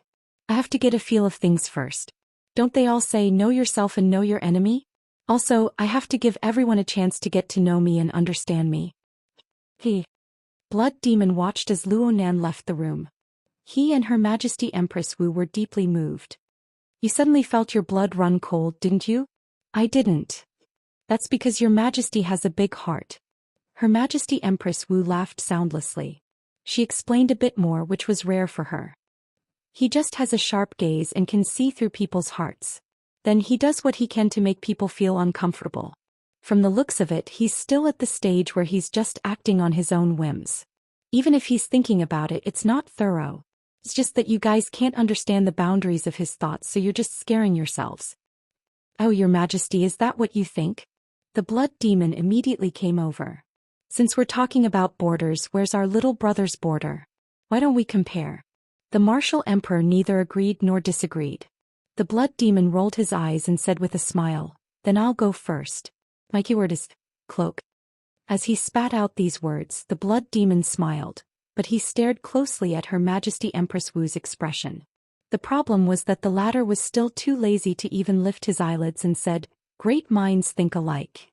I have to get a feel of things first. Don't they all say know yourself and know your enemy? Also, I have to give everyone a chance to get to know me and understand me. Blood Demon watched as Luo Nan left the room. He and Her Majesty Empress Wu were deeply moved. You suddenly felt your blood run cold, didn't you? I didn't. That's because your Majesty has a big heart. Her Majesty Empress Wu laughed soundlessly. She explained a bit more, which was rare for her. He just has a sharp gaze and can see through people's hearts. Then he does what he can to make people feel uncomfortable. From the looks of it, he's still at the stage where he's just acting on his own whims. Even if he's thinking about it, it's not thorough. It's just that you guys can't understand the boundaries of his thoughts, so you're just scaring yourselves. Oh, Your Majesty, is that what you think? The Blood Demon immediately came over. Since we're talking about borders, where's our little brother's border? Why don't we compare? The martial emperor neither agreed nor disagreed. The Blood Demon rolled his eyes and said with a smile, then I'll go first. My keyword is cloak. As he spat out these words, the blood demon smiled, but he stared closely at Her Majesty Empress Wu's expression. The problem was that the latter was still too lazy to even lift his eyelids and said, "Great minds think alike."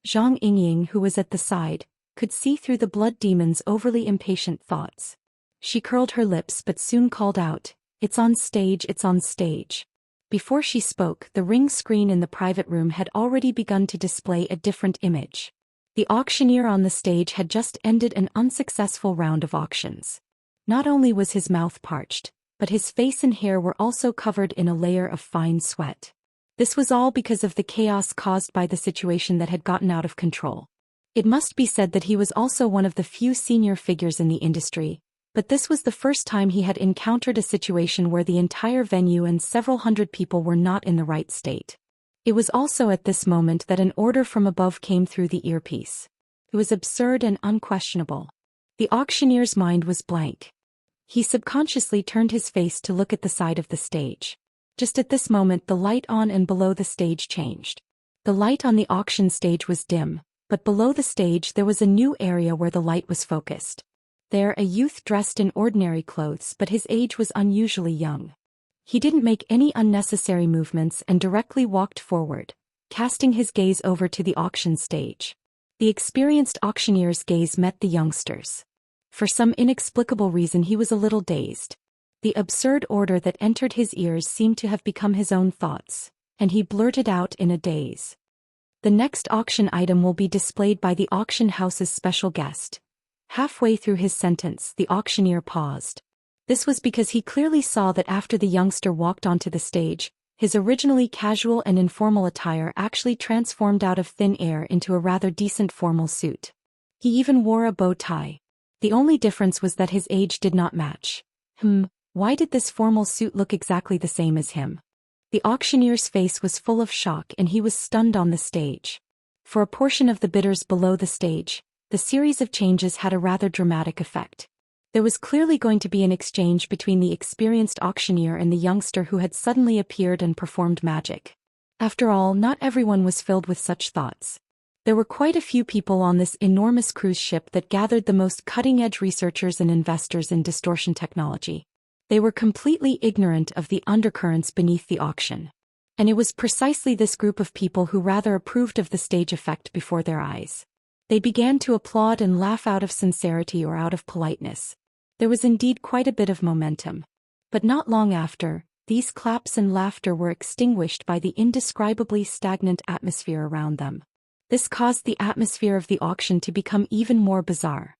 Zhang Yingying, who was at the side, could see through the blood demon's overly impatient thoughts. She curled her lips but soon called out, "It's on stage, it's on stage." Before she spoke, the ring screen in the private room had already begun to display a different image. The auctioneer on the stage had just ended an unsuccessful round of auctions. Not only was his mouth parched, but his face and hair were also covered in a layer of fine sweat. This was all because of the chaos caused by the situation that had gotten out of control. It must be said that he was also one of the few senior figures in the industry, but this was the first time he had encountered a situation where the entire venue and several hundred people were not in the right state. It was also at this moment that an order from above came through the earpiece. It was absurd and unquestionable. The auctioneer's mind was blank. He subconsciously turned his face to look at the side of the stage. Just at this moment the light on and below the stage changed. The light on the auction stage was dim, but below the stage there was a new area where the light was focused. There a youth dressed in ordinary clothes, but his age was unusually young. He didn't make any unnecessary movements and directly walked forward, casting his gaze over to the auction stage. The experienced auctioneer's gaze met the youngster's. For some inexplicable reason he was a little dazed. The absurd order that entered his ears seemed to have become his own thoughts, and he blurted out in a daze. "The next auction item will be displayed by the auction house's special guest." Halfway through his sentence, the auctioneer paused. This was because he clearly saw that after the youngster walked onto the stage, his originally casual and informal attire actually transformed out of thin air into a rather decent formal suit. He even wore a bow tie. The only difference was that his age did not match. Why did this formal suit look exactly the same as him? The auctioneer's face was full of shock and he was stunned on the stage. For a portion of the bidders below the stage, the series of changes had a rather dramatic effect. There was clearly going to be an exchange between the experienced auctioneer and the youngster who had suddenly appeared and performed magic. After all, not everyone was filled with such thoughts. There were quite a few people on this enormous cruise ship that gathered the most cutting-edge researchers and investors in distortion technology. They were completely ignorant of the undercurrents beneath the auction. And it was precisely this group of people who rather approved of the stage effect before their eyes. They began to applaud and laugh out of sincerity or out of politeness. There was indeed quite a bit of momentum. But not long after, these claps and laughter were extinguished by the indescribably stagnant atmosphere around them. This caused the atmosphere of the auction to become even more bizarre.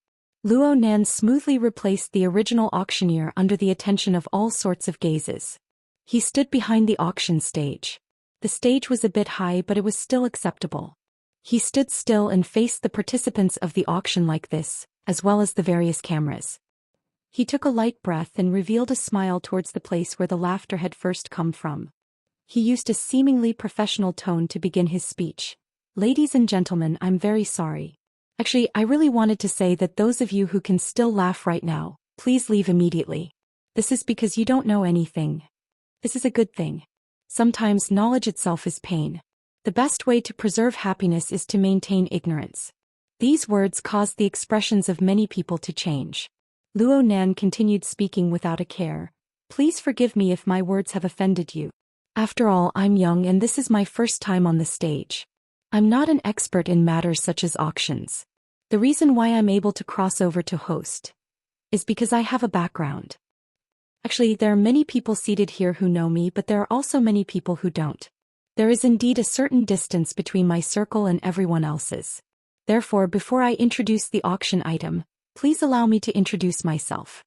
Luo Nan smoothly replaced the original auctioneer under the attention of all sorts of gazes. He stood behind the auction stage. The stage was a bit high, but it was still acceptable. He stood still and faced the participants of the auction like this, as well as the various cameras. He took a light breath and revealed a smile towards the place where the laughter had first come from. He used a seemingly professional tone to begin his speech. "Ladies and gentlemen, I'm very sorry. Actually, I really wanted to say that those of you who can still laugh right now, please leave immediately. This is because you don't know anything. This is a good thing. Sometimes knowledge itself is pain. The best way to preserve happiness is to maintain ignorance." These words caused the expressions of many people to change. Luo Nan continued speaking without a care. "Please forgive me if my words have offended you. After all, I'm young and this is my first time on the stage. I'm not an expert in matters such as auctions. The reason why I'm able to cross over to host is because I have a background. Actually, there are many people seated here who know me, but there are also many people who don't. There is indeed a certain distance between my circle and everyone else's. Therefore, before I introduce the auction item, please allow me to introduce myself."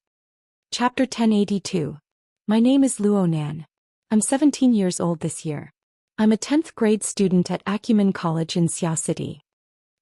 Chapter 1082. My name is Luo Nan. I'm 17 years old this year. I'm a 10th grade student at Acumen College in Xiao City.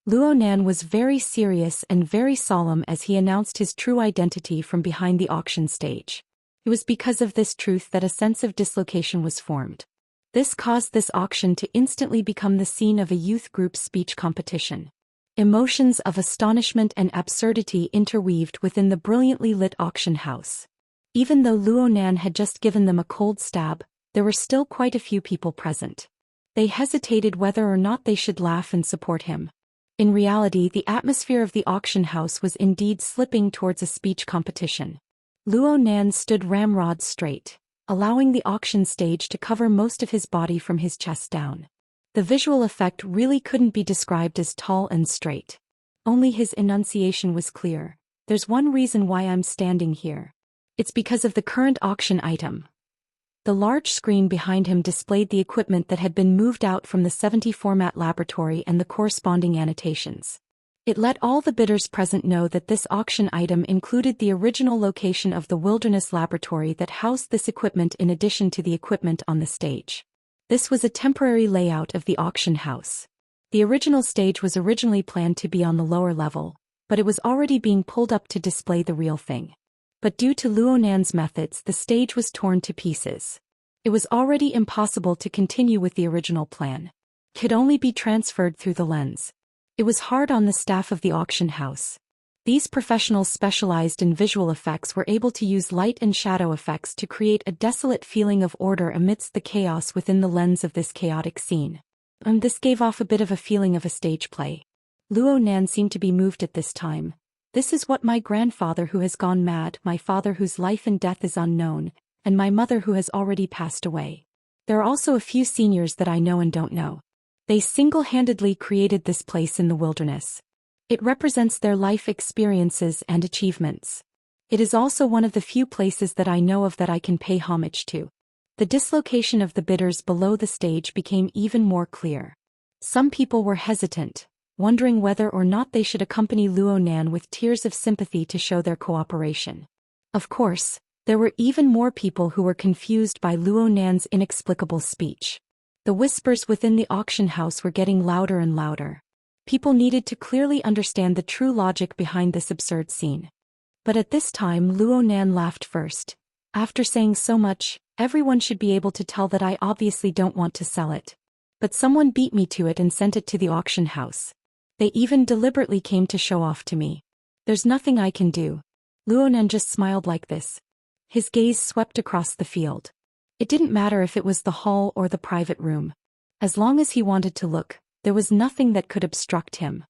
Luo Nan was very serious and very solemn as he announced his true identity from behind the auction stage. It was because of this truth that a sense of dislocation was formed. This caused this auction to instantly become the scene of a youth group speech competition. Emotions of astonishment and absurdity interweaved within the brilliantly lit auction house. Even though Luo Nan had just given them a cold stab, there were still quite a few people present. They hesitated whether or not they should laugh and support him. In reality, the atmosphere of the auction house was indeed slipping towards a speech competition. Luo Nan stood ramrod straight, allowing the auction stage to cover most of his body from his chest down. The visual effect really couldn't be described as tall and straight. Only his enunciation was clear. There's one reason why I'm standing here. It's because of the current auction item. The large screen behind him displayed the equipment that had been moved out from the 70 format laboratory and the corresponding annotations. It let all the bidders present know that this auction item included the original location of the wilderness laboratory that housed this equipment in addition to the equipment on the stage. This was a temporary layout of the auction house. The original stage was originally planned to be on the lower level, but it was already being pulled up to display the real thing. But due to Luo Nan's methods, the stage was torn to pieces. It was already impossible to continue with the original plan. It could only be transferred through the lens. It was hard on the staff of the auction house. These professionals specialized in visual effects were able to use light and shadow effects to create a desolate feeling of order amidst the chaos within the lens of this chaotic scene. And this gave off a bit of a feeling of a stage play. Luo Nan seemed to be moved at this time. This is what my grandfather who has gone mad, my father whose life and death is unknown, and my mother who has already passed away. There are also a few seniors that I know and don't know. They single-handedly created this place in the wilderness. It represents their life experiences and achievements. It is also one of the few places that I know of that I can pay homage to. The dislocation of the bidders below the stage became even more clear. Some people were hesitant, wondering whether or not they should accompany Luo Nan with tears of sympathy to show their cooperation. Of course, there were even more people who were confused by Luo Nan's inexplicable speech. The whispers within the auction house were getting louder and louder. People needed to clearly understand the true logic behind this absurd scene. But at this time Luo Nan laughed first. After saying so much, everyone should be able to tell that I obviously don't want to sell it. But someone beat me to it and sent it to the auction house. They even deliberately came to show off to me. There's nothing I can do. Luo Nan just smiled like this. His gaze swept across the field. It didn't matter if it was the hall or the private room. As long as he wanted to look, there was nothing that could obstruct him.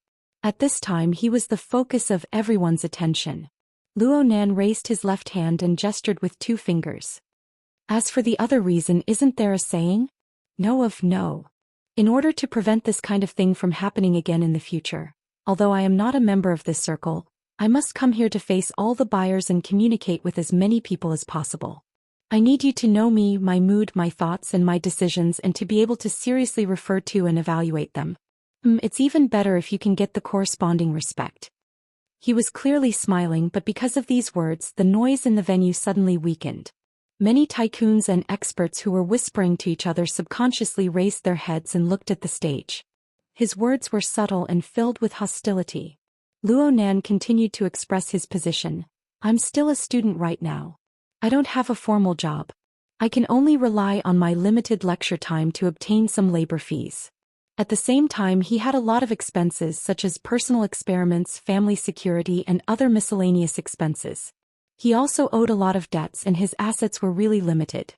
At this time he was the focus of everyone's attention. Luo Nan raised his left hand and gestured with 2 fingers. As for the other reason, isn't there a saying? No of no. In order to prevent this kind of thing from happening again in the future, although I am not a member of this circle, I must come here to face all the buyers and communicate with as many people as possible. I need you to know me, my mood, my thoughts and my decisions, and to be able to seriously refer to and evaluate them. It's even better if you can get the corresponding respect. He was clearly smiling, but because of these words, the noise in the venue suddenly weakened. Many tycoons and experts who were whispering to each other subconsciously raised their heads and looked at the stage. His words were subtle and filled with hostility. Luo Nan continued to express his position. I'm still a student right now. I don't have a formal job. I can only rely on my limited lecture time to obtain some labor fees. At the same time, he had a lot of expenses such as personal experiments, family security, and other miscellaneous expenses. He also owed a lot of debts and his assets were really limited.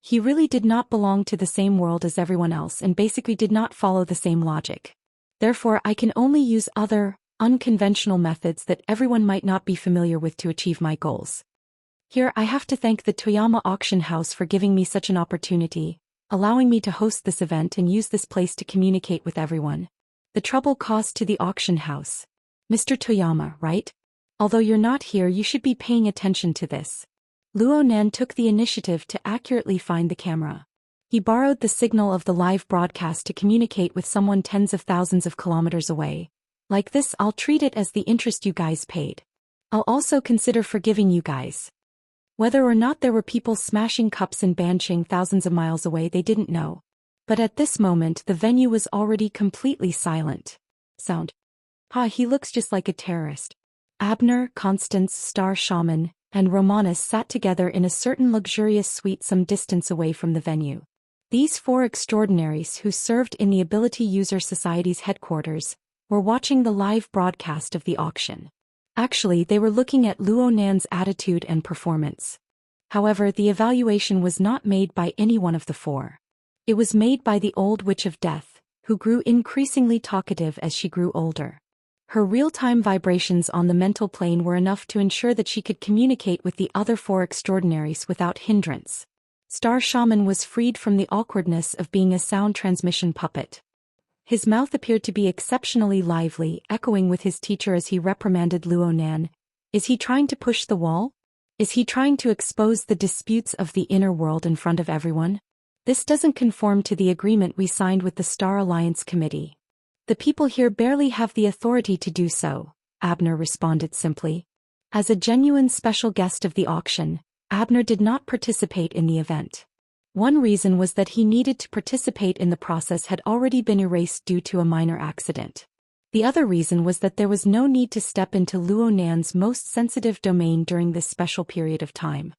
He really did not belong to the same world as everyone else and basically did not follow the same logic. Therefore, I can only use other, unconventional methods that everyone might not be familiar with to achieve my goals. Here I have to thank the Toyama Auction House for giving me such an opportunity, allowing me to host this event and use this place to communicate with everyone. The trouble caused to the auction house. Mr. Toyama, right? Although you're not here, you should be paying attention to this. Luo Nan took the initiative to accurately find the camera. He borrowed the signal of the live broadcast to communicate with someone tens of thousands of kilometers away. Like this, I'll treat it as the interest you guys paid. I'll also consider forgiving you guys. Whether or not there were people smashing cups and banshing thousands of miles away, they didn't know. But at this moment, the venue was already completely silent. Sound. He looks just like a terrorist. Abner, Constance, Star Shaman, and Romanus sat together in a certain luxurious suite some distance away from the venue. These 4 extraordinaries who served in the Ability User Society's headquarters were watching the live broadcast of the auction. Actually, they were looking at Luo Nan's attitude and performance. However, the evaluation was not made by any one of the 4. It was made by the old witch of death, who grew increasingly talkative as she grew older. Her real-time vibrations on the mental plane were enough to ensure that she could communicate with the other four extraordinaries without hindrance. Star Shaman was freed from the awkwardness of being a sound transmission puppet. His mouth appeared to be exceptionally lively, echoing with his teacher as he reprimanded Luo Nan. Is he trying to push the wall? Is he trying to expose the disputes of the inner world in front of everyone? This doesn't conform to the agreement we signed with the Star Alliance Committee. The people here barely have the authority to do so, Abner responded simply. As a genuine special guest of the auction, Abner did not participate in the event. One reason was that he needed to participate in the process had already been erased due to a minor accident. The other reason was that there was no need to step into Luo Nan's most sensitive domain during this special period of time.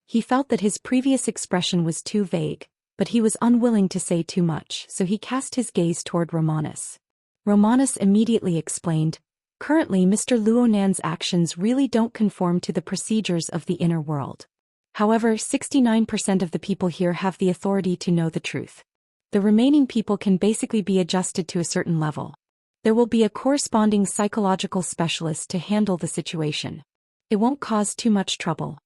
He felt that his previous expression was too vague, but he was unwilling to say too much, so he cast his gaze toward Romanus. Romanus immediately explained, "Currently Mr. Luo Nan's actions really don't conform to the procedures of the inner world. However, 69% of the people here have the authority to know the truth. The remaining people can basically be adjusted to a certain level. There will be a corresponding psychological specialist to handle the situation. It won't cause too much trouble."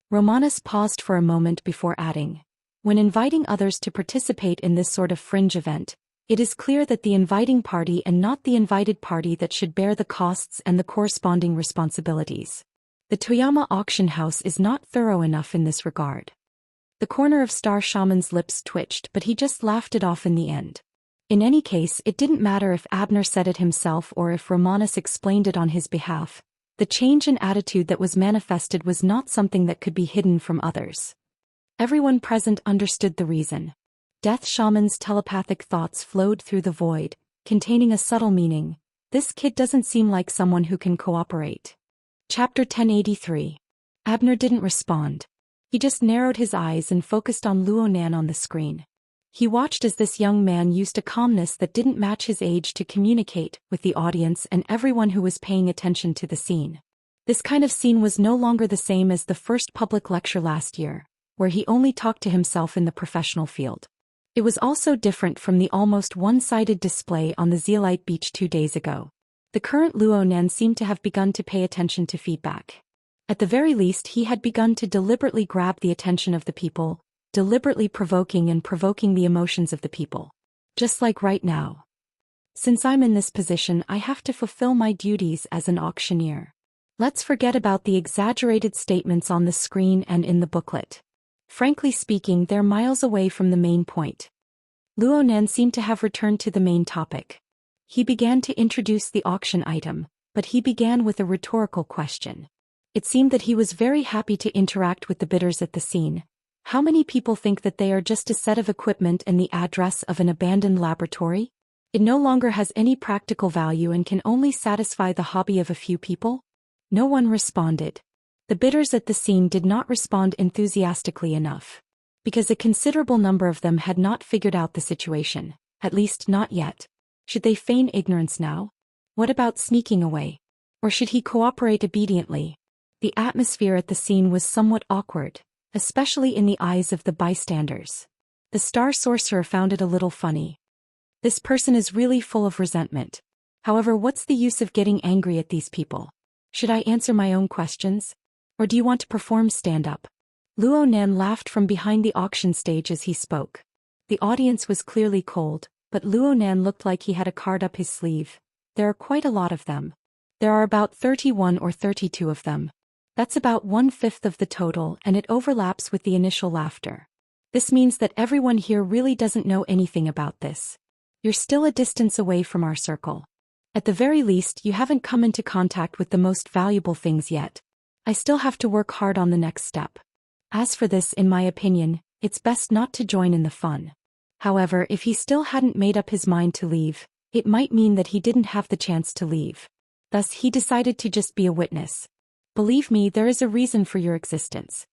Romanus paused for a moment before adding, "When inviting others to participate in this sort of fringe event, it is clear that the inviting party and not the invited party that should bear the costs and the corresponding responsibilities. The Toyama auction house is not thorough enough in this regard." The corner of Star Shaman's lips twitched, but he just laughed it off in the end. In any case, it didn't matter if Abner said it himself or if Romanus explained it on his behalf. The change in attitude that was manifested was not something that could be hidden from others. Everyone present understood the reason. Death Shaman's telepathic thoughts flowed through the void, containing a subtle meaning. This kid doesn't seem like someone who can cooperate. Chapter 1083. Abner didn't respond. He just narrowed his eyes and focused on Luo Nan on the screen. He watched as this young man used a calmness that didn't match his age to communicate with the audience and everyone who was paying attention to the scene. This kind of scene was no longer the same as the first public lecture last year, where he only talked to himself in the professional field. It was also different from the almost one-sided display on the Zeolite Beach 2 days ago. The current Luo Nan seemed to have begun to pay attention to feedback. At the very least, he had begun to deliberately grab the attention of the people, deliberately provoking the emotions of the people. Just like right now. Since I'm in this position, I have to fulfill my duties as an auctioneer. Let's forget about the exaggerated statements on the screen and in the booklet. Frankly speaking, they're miles away from the main point. Luo Nan seemed to have returned to the main topic. He began to introduce the auction item, but he began with a rhetorical question. It seemed that he was very happy to interact with the bidders at the scene. How many people think that they are just a set of equipment and the address of an abandoned laboratory? It no longer has any practical value and can only satisfy the hobby of a few people? No one responded. The bidders at the scene did not respond enthusiastically enough. Because a considerable number of them had not figured out the situation, at least not yet. Should they feign ignorance now? What about sneaking away? Or should he cooperate obediently? The atmosphere at the scene was somewhat awkward, especially in the eyes of the bystanders. The Star Sorcerer found it a little funny. This person is really full of resentment. However, what's the use of getting angry at these people? Should I answer my own questions? Or do you want to perform stand-up? Luo Nan laughed from behind the auction stage as he spoke. The audience was clearly cold, but Luo Nan looked like he had a card up his sleeve. There are quite a lot of them. There are about 31 or 32 of them. That's about 1/5 of the total, and it overlaps with the initial laughter. This means that everyone here really doesn't know anything about this. You're still a distance away from our circle. At the very least, you haven't come into contact with the most valuable things yet. I still have to work hard on the next step. As for this, in my opinion, it's best not to join in the fun. However, if he still hadn't made up his mind to leave, it might mean that he didn't have the chance to leave. Thus, he decided to just be a witness. Believe me, there is a reason for your existence.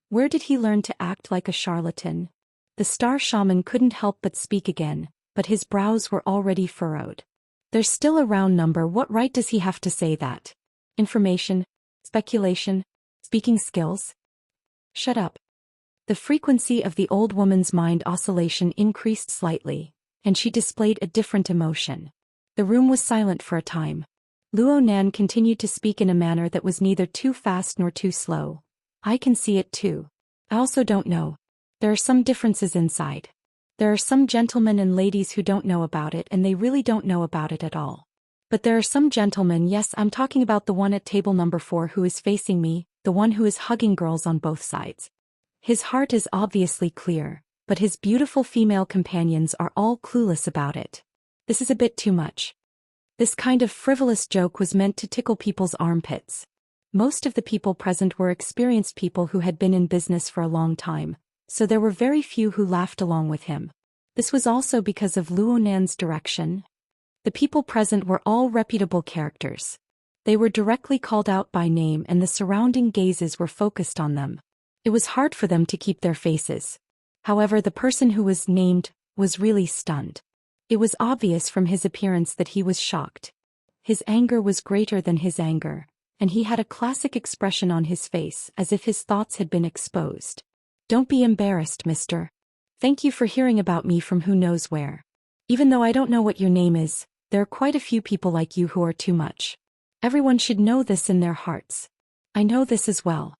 Where did he learn to act like a charlatan? The Star Shaman couldn't help but speak again, but his brows were already furrowed. There's still a round number. What right does he have to say that? Information? Speculation? Speaking skills? Shut up. The frequency of the old woman's mind oscillation increased slightly, and she displayed a different emotion. The room was silent for a time. Luo Nan continued to speak in a manner that was neither too fast nor too slow. I can see it too. I also don't know. There are some differences inside. There are some gentlemen and ladies who don't know about it and they really don't know about it at all. But there are some gentlemen, yes, I'm talking about the one at table number 4 who is facing me, the one who is hugging girls on both sides. His heart is obviously clear, but his beautiful female companions are all clueless about it. This is a bit too much. This kind of frivolous joke was meant to tickle people's armpits. Most of the people present were experienced people who had been in business for a long time, so there were very few who laughed along with him. This was also because of Luo Nan's direction. The people present were all reputable characters. They were directly called out by name and the surrounding gazes were focused on them. It was hard for them to keep their faces. However, the person who was named was really stunned. It was obvious from his appearance that he was shocked. His anger was greater than his anger, and he had a classic expression on his face as if his thoughts had been exposed. Don't be embarrassed, mister. Thank you for hearing about me from who knows where. Even though I don't know what your name is, there are quite a few people like you who are too much. Everyone should know this in their hearts. I know this as well.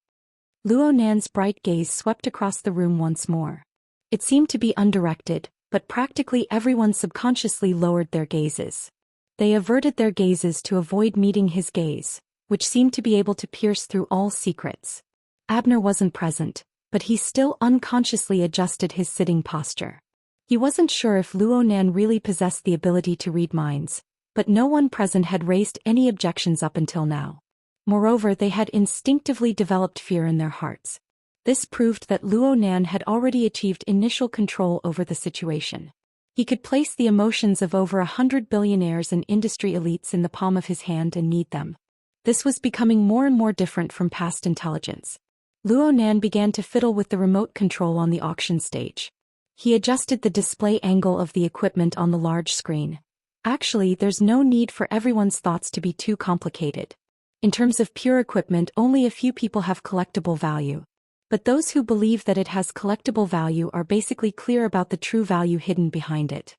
Luo Nan's bright gaze swept across the room once more. It seemed to be undirected, but practically everyone subconsciously lowered their gazes. They averted their gazes to avoid meeting his gaze, which seemed to be able to pierce through all secrets. Abner wasn't present, but he still unconsciously adjusted his sitting posture. He wasn't sure if Luo Nan really possessed the ability to read minds, but no one present had raised any objections up until now. Moreover, they had instinctively developed fear in their hearts. This proved that Luo Nan had already achieved initial control over the situation. He could place the emotions of over 100 billionaires and industry elites in the palm of his hand and knead them. This was becoming more and more different from past intelligence. Luo Nan began to fiddle with the remote control on the auction stage. He adjusted the display angle of the equipment on the large screen. Actually, there's no need for everyone's thoughts to be too complicated. In terms of pure equipment, only a few people have collectible value. But those who believe that it has collectible value are basically clear about the true value hidden behind it.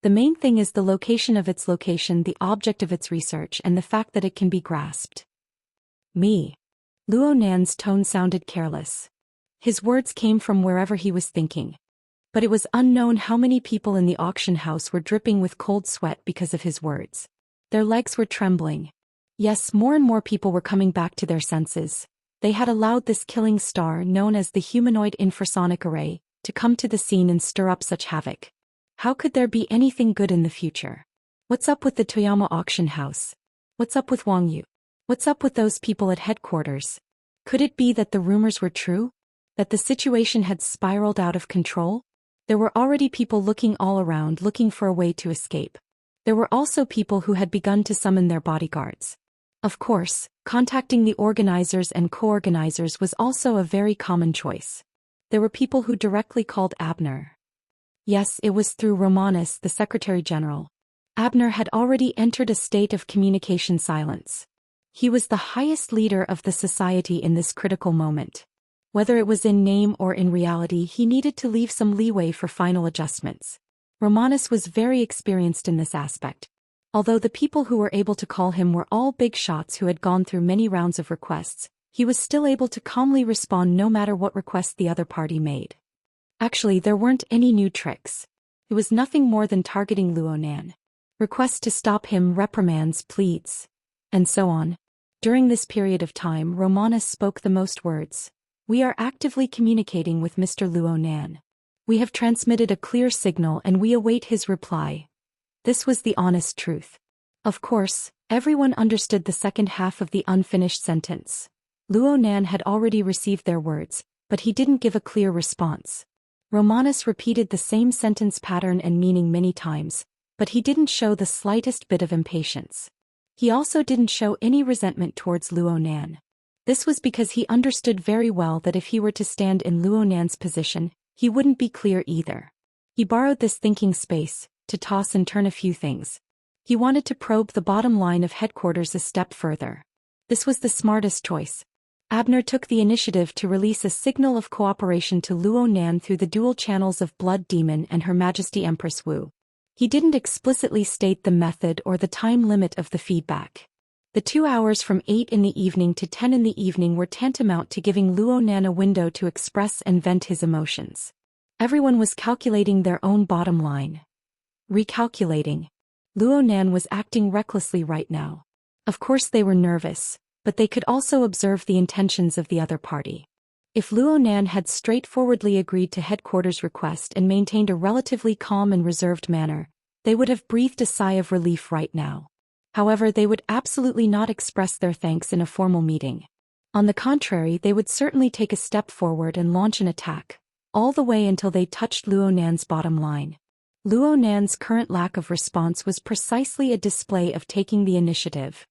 The main thing is the location of its location, the object of its research, and the fact that it can be grasped. Me. Luo Nan's tone sounded careless. His words came from wherever he was thinking. But it was unknown how many people in the auction house were dripping with cold sweat because of his words. Their legs were trembling. Yes, more and more people were coming back to their senses. They had allowed this killing star, known as the humanoid infrasonic array, to come to the scene and stir up such havoc. How could there be anything good in the future? What's up with the Toyama auction house? What's up with Wang Yu? What's up with those people at headquarters? Could it be that the rumors were true? That the situation had spiraled out of control? There were already people looking all around, looking for a way to escape. There were also people who had begun to summon their bodyguards. Of course, contacting the organizers and co-organizers was also a very common choice. There were people who directly called Abner. Yes, it was through Romanus, the Secretary General. Abner had already entered a state of communication silence. He was the highest leader of the society in this critical moment. Whether it was in name or in reality, he needed to leave some leeway for final adjustments. Romanus was very experienced in this aspect. Although the people who were able to call him were all big shots who had gone through many rounds of requests, he was still able to calmly respond no matter what request the other party made. Actually, there weren't any new tricks. It was nothing more than targeting Luo Nan. Requests to stop him, reprimands, pleads, and so on. During this period of time, Romanus spoke the most words. We are actively communicating with Mr. Luo Nan. We have transmitted a clear signal and we await his reply. This was the honest truth. Of course, everyone understood the second half of the unfinished sentence. Luo Nan had already received their words, but he didn't give a clear response. Romanus repeated the same sentence pattern and meaning many times, but he didn't show the slightest bit of impatience. He also didn't show any resentment towards Luo Nan. This was because he understood very well that if he were to stand in Luo Nan's position, he wouldn't be clear either. He borrowed this thinking space to toss and turn a few things. He wanted to probe the bottom line of headquarters a step further. This was the smartest choice. Abner took the initiative to release a signal of cooperation to Luo Nan through the dual channels of Blood Demon and Her Majesty Empress Wu. He didn't explicitly state the method or the time limit of the feedback. The 2 hours from 8 in the evening to 10 in the evening were tantamount to giving Luo Nan a window to express and vent his emotions. Everyone was calculating their own bottom line. Recalculating. Luo Nan was acting recklessly right now. Of course they were nervous, but they could also observe the intentions of the other party. If Luo Nan had straightforwardly agreed to headquarters' request and maintained a relatively calm and reserved manner, they would have breathed a sigh of relief right now. However, they would absolutely not express their thanks in a formal meeting. On the contrary, they would certainly take a step forward and launch an attack, all the way until they touched Luo Nan's bottom line. Luo Nan's current lack of response was precisely a display of taking the initiative.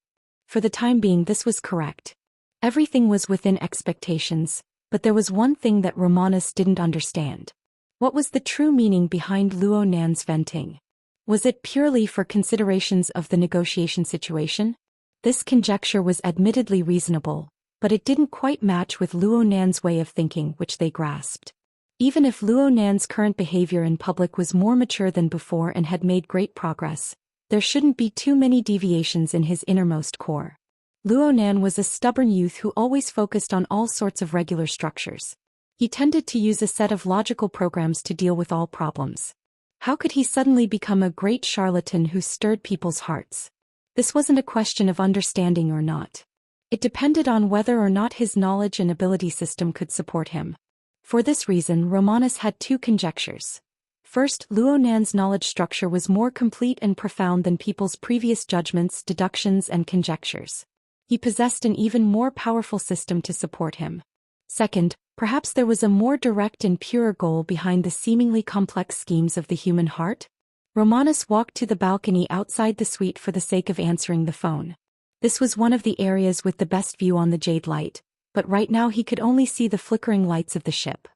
For the time being, this was correct. Everything was within expectations, but there was one thing that Romanus didn't understand. What was the true meaning behind Luo Nan's venting? Was it purely for considerations of the negotiation situation? This conjecture was admittedly reasonable, but it didn't quite match with Luo Nan's way of thinking, which they grasped. Even if Luo Nan's current behavior in public was more mature than before and had made great progress, there shouldn't be too many deviations in his innermost core. Luo Nan was a stubborn youth who always focused on all sorts of regular structures. He tended to use a set of logical programs to deal with all problems. How could he suddenly become a great charlatan who stirred people's hearts? This wasn't a question of understanding or not. It depended on whether or not his knowledge and ability system could support him. For this reason, Romanus had two conjectures. First, Luo Nan's knowledge structure was more complete and profound than people's previous judgments, deductions, and conjectures. He possessed an even more powerful system to support him. Second, perhaps there was a more direct and purer goal behind the seemingly complex schemes of the human heart? Romanus walked to the balcony outside the suite for the sake of answering the phone. This was one of the areas with the best view on the jade light, but right now he could only see the flickering lights of the ship.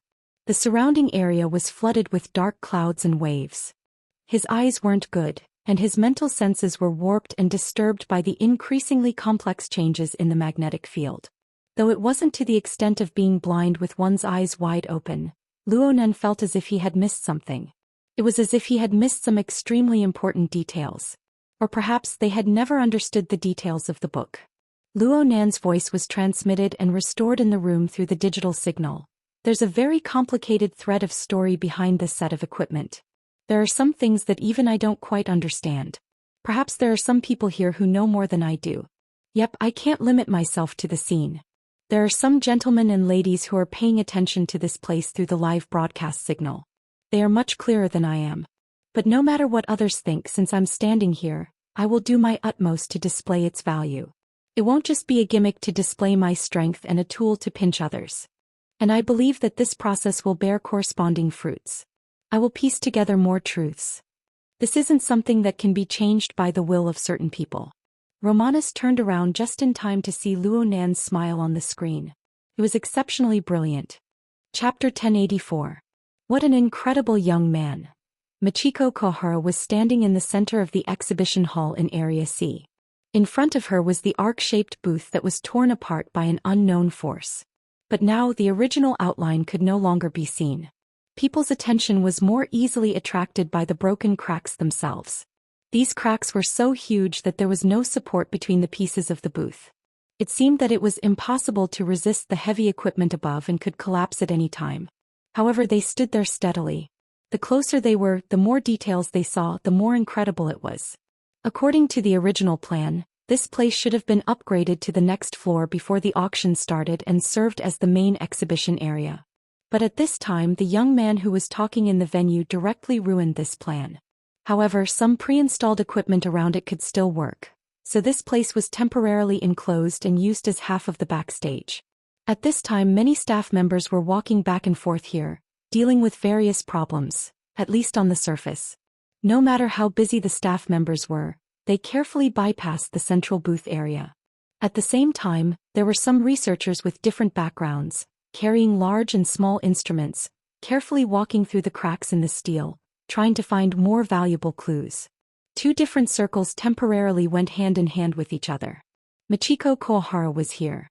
The surrounding area was flooded with dark clouds and waves. His eyes weren't good, and his mental senses were warped and disturbed by the increasingly complex changes in the magnetic field. Though it wasn't to the extent of being blind with one's eyes wide open, Luo Nan felt as if he had missed something. It was as if he had missed some extremely important details. Or perhaps they had never understood the details of the book. Luo Nan's voice was transmitted and restored in the room through the digital signal. There's a very complicated thread of story behind this set of equipment. There are some things that even I don't quite understand. Perhaps there are some people here who know more than I do. Yep, I can't limit myself to the scene. There are some gentlemen and ladies who are paying attention to this place through the live broadcast signal. They are much clearer than I am. But no matter what others think, since I'm standing here, I will do my utmost to display its value. It won't just be a gimmick to display my strength and a tool to pinch others. And I believe that this process will bear corresponding fruits. I will piece together more truths. This isn't something that can be changed by the will of certain people. Romanus turned around just in time to see Luo Nan's smile on the screen. It was exceptionally brilliant. Chapter 1084. What an incredible young man. Michiko Kohara was standing in the center of the exhibition hall in Area C. In front of her was the arc-shaped booth that was torn apart by an unknown force. But now the original outline could no longer be seen. People's attention was more easily attracted by the broken cracks themselves. These cracks were so huge that there was no support between the pieces of the booth. It seemed that it was impossible to resist the heavy equipment above and could collapse at any time. However, they stood there steadily. The closer they were, the more details they saw, the more incredible it was. According to the original plan, this place should have been upgraded to the next floor before the auction started and served as the main exhibition area. But at this time, the young man who was talking in the venue directly ruined this plan. However, some pre-installed equipment around it could still work, so this place was temporarily enclosed and used as half of the backstage. At this time, many staff members were walking back and forth here, dealing with various problems, at least on the surface. No matter how busy the staff members were, they carefully bypassed the central booth area. At the same time, there were some researchers with different backgrounds, carrying large and small instruments, carefully walking through the cracks in the steel, trying to find more valuable clues. Two different circles temporarily went hand in hand with each other. Michiko Kohara was here.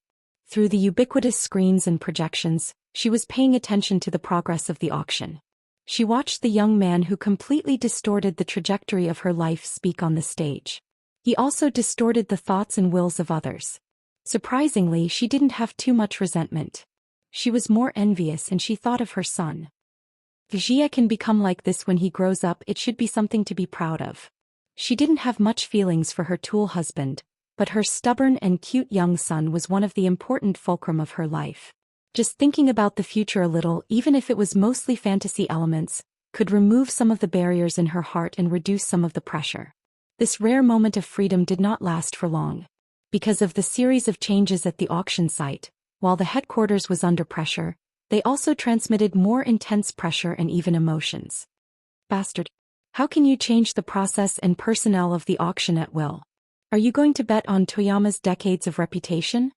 Through the ubiquitous screens and projections, she was paying attention to the progress of the auction. She watched the young man who completely distorted the trajectory of her life speak on the stage. He also distorted the thoughts and wills of others. Surprisingly, she didn't have too much resentment. She was more envious, and she thought of her son. Wuxia can become like this when he grows up. It should be something to be proud of. She didn't have much feelings for her tool husband, but her stubborn and cute young son was one of the important fulcrum of her life. Just thinking about the future a little, even if it was mostly fantasy elements, could remove some of the barriers in her heart and reduce some of the pressure. This rare moment of freedom did not last for long. Because of the series of changes at the auction site, while the headquarters was under pressure, they also transmitted more intense pressure and even emotions. Bastard. How can you change the process and personnel of the auction at will? Are you going to bet on Toyama's decades of reputation?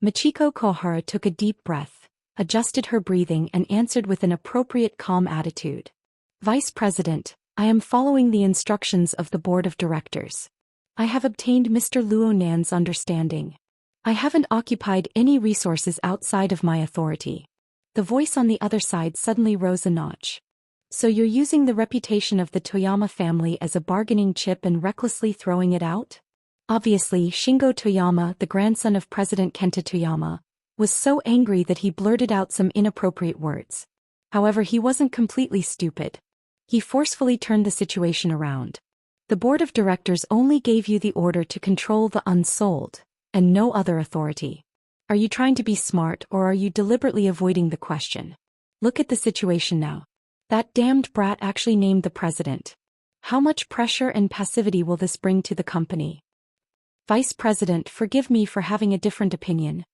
Michiko Kohara took a deep breath, adjusted her breathing and answered with an appropriate calm attitude. Vice President, I am following the instructions of the Board of Directors. I have obtained Mr. Luo Nan's understanding. I haven't occupied any resources outside of my authority. The voice on the other side suddenly rose a notch. So you're using the reputation of the Toyama family as a bargaining chip and recklessly throwing it out? Obviously, Shingo Toyama, the grandson of President Kenta Toyama, was so angry that he blurted out some inappropriate words. However, he wasn't completely stupid. He forcefully turned the situation around. The Board of Directors only gave you the order to control the unsold, and no other authority. Are you trying to be smart, or are you deliberately avoiding the question? Look at the situation now. That damned brat actually named the president. How much pressure and passivity will this bring to the company? Vice President, forgive me for having a different opinion.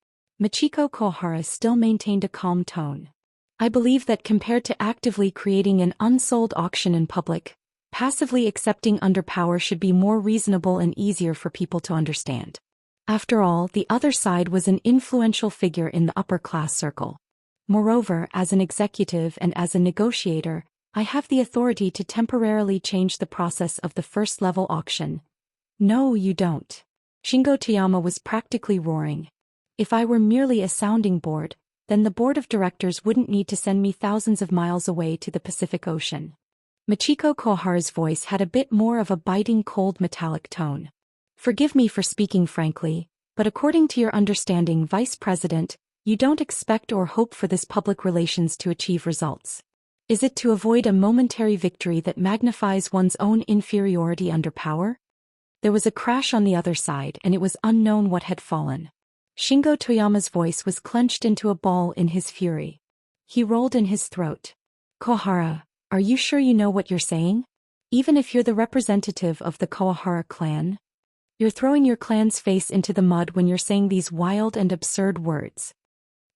Michiko Kohara still maintained a calm tone. I believe that compared to actively creating an unsold auction in public, passively accepting underpower should be more reasonable and easier for people to understand. After all, the other side was an influential figure in the upper-class circle. Moreover, as an executive and as a negotiator, I have the authority to temporarily change the process of the first-level auction. No, you don't. Shingo Toyama was practically roaring. If I were merely a sounding board, then the Board of Directors wouldn't need to send me thousands of miles away to the Pacific Ocean. Michiko Kohara's voice had a bit more of a biting cold metallic tone. Forgive me for speaking frankly, but according to your understanding, Vice President, you don't expect or hope for this public relations to achieve results. Is it to avoid a momentary victory that magnifies one's own inferiority under power? There was a crash on the other side, and it was unknown what had fallen. Shingo Toyama's voice was clenched into a ball in his fury. He rolled in his throat. Kohara, are you sure you know what you're saying? Even if you're the representative of the Kohara clan? You're throwing your clan's face into the mud when you're saying these wild and absurd words.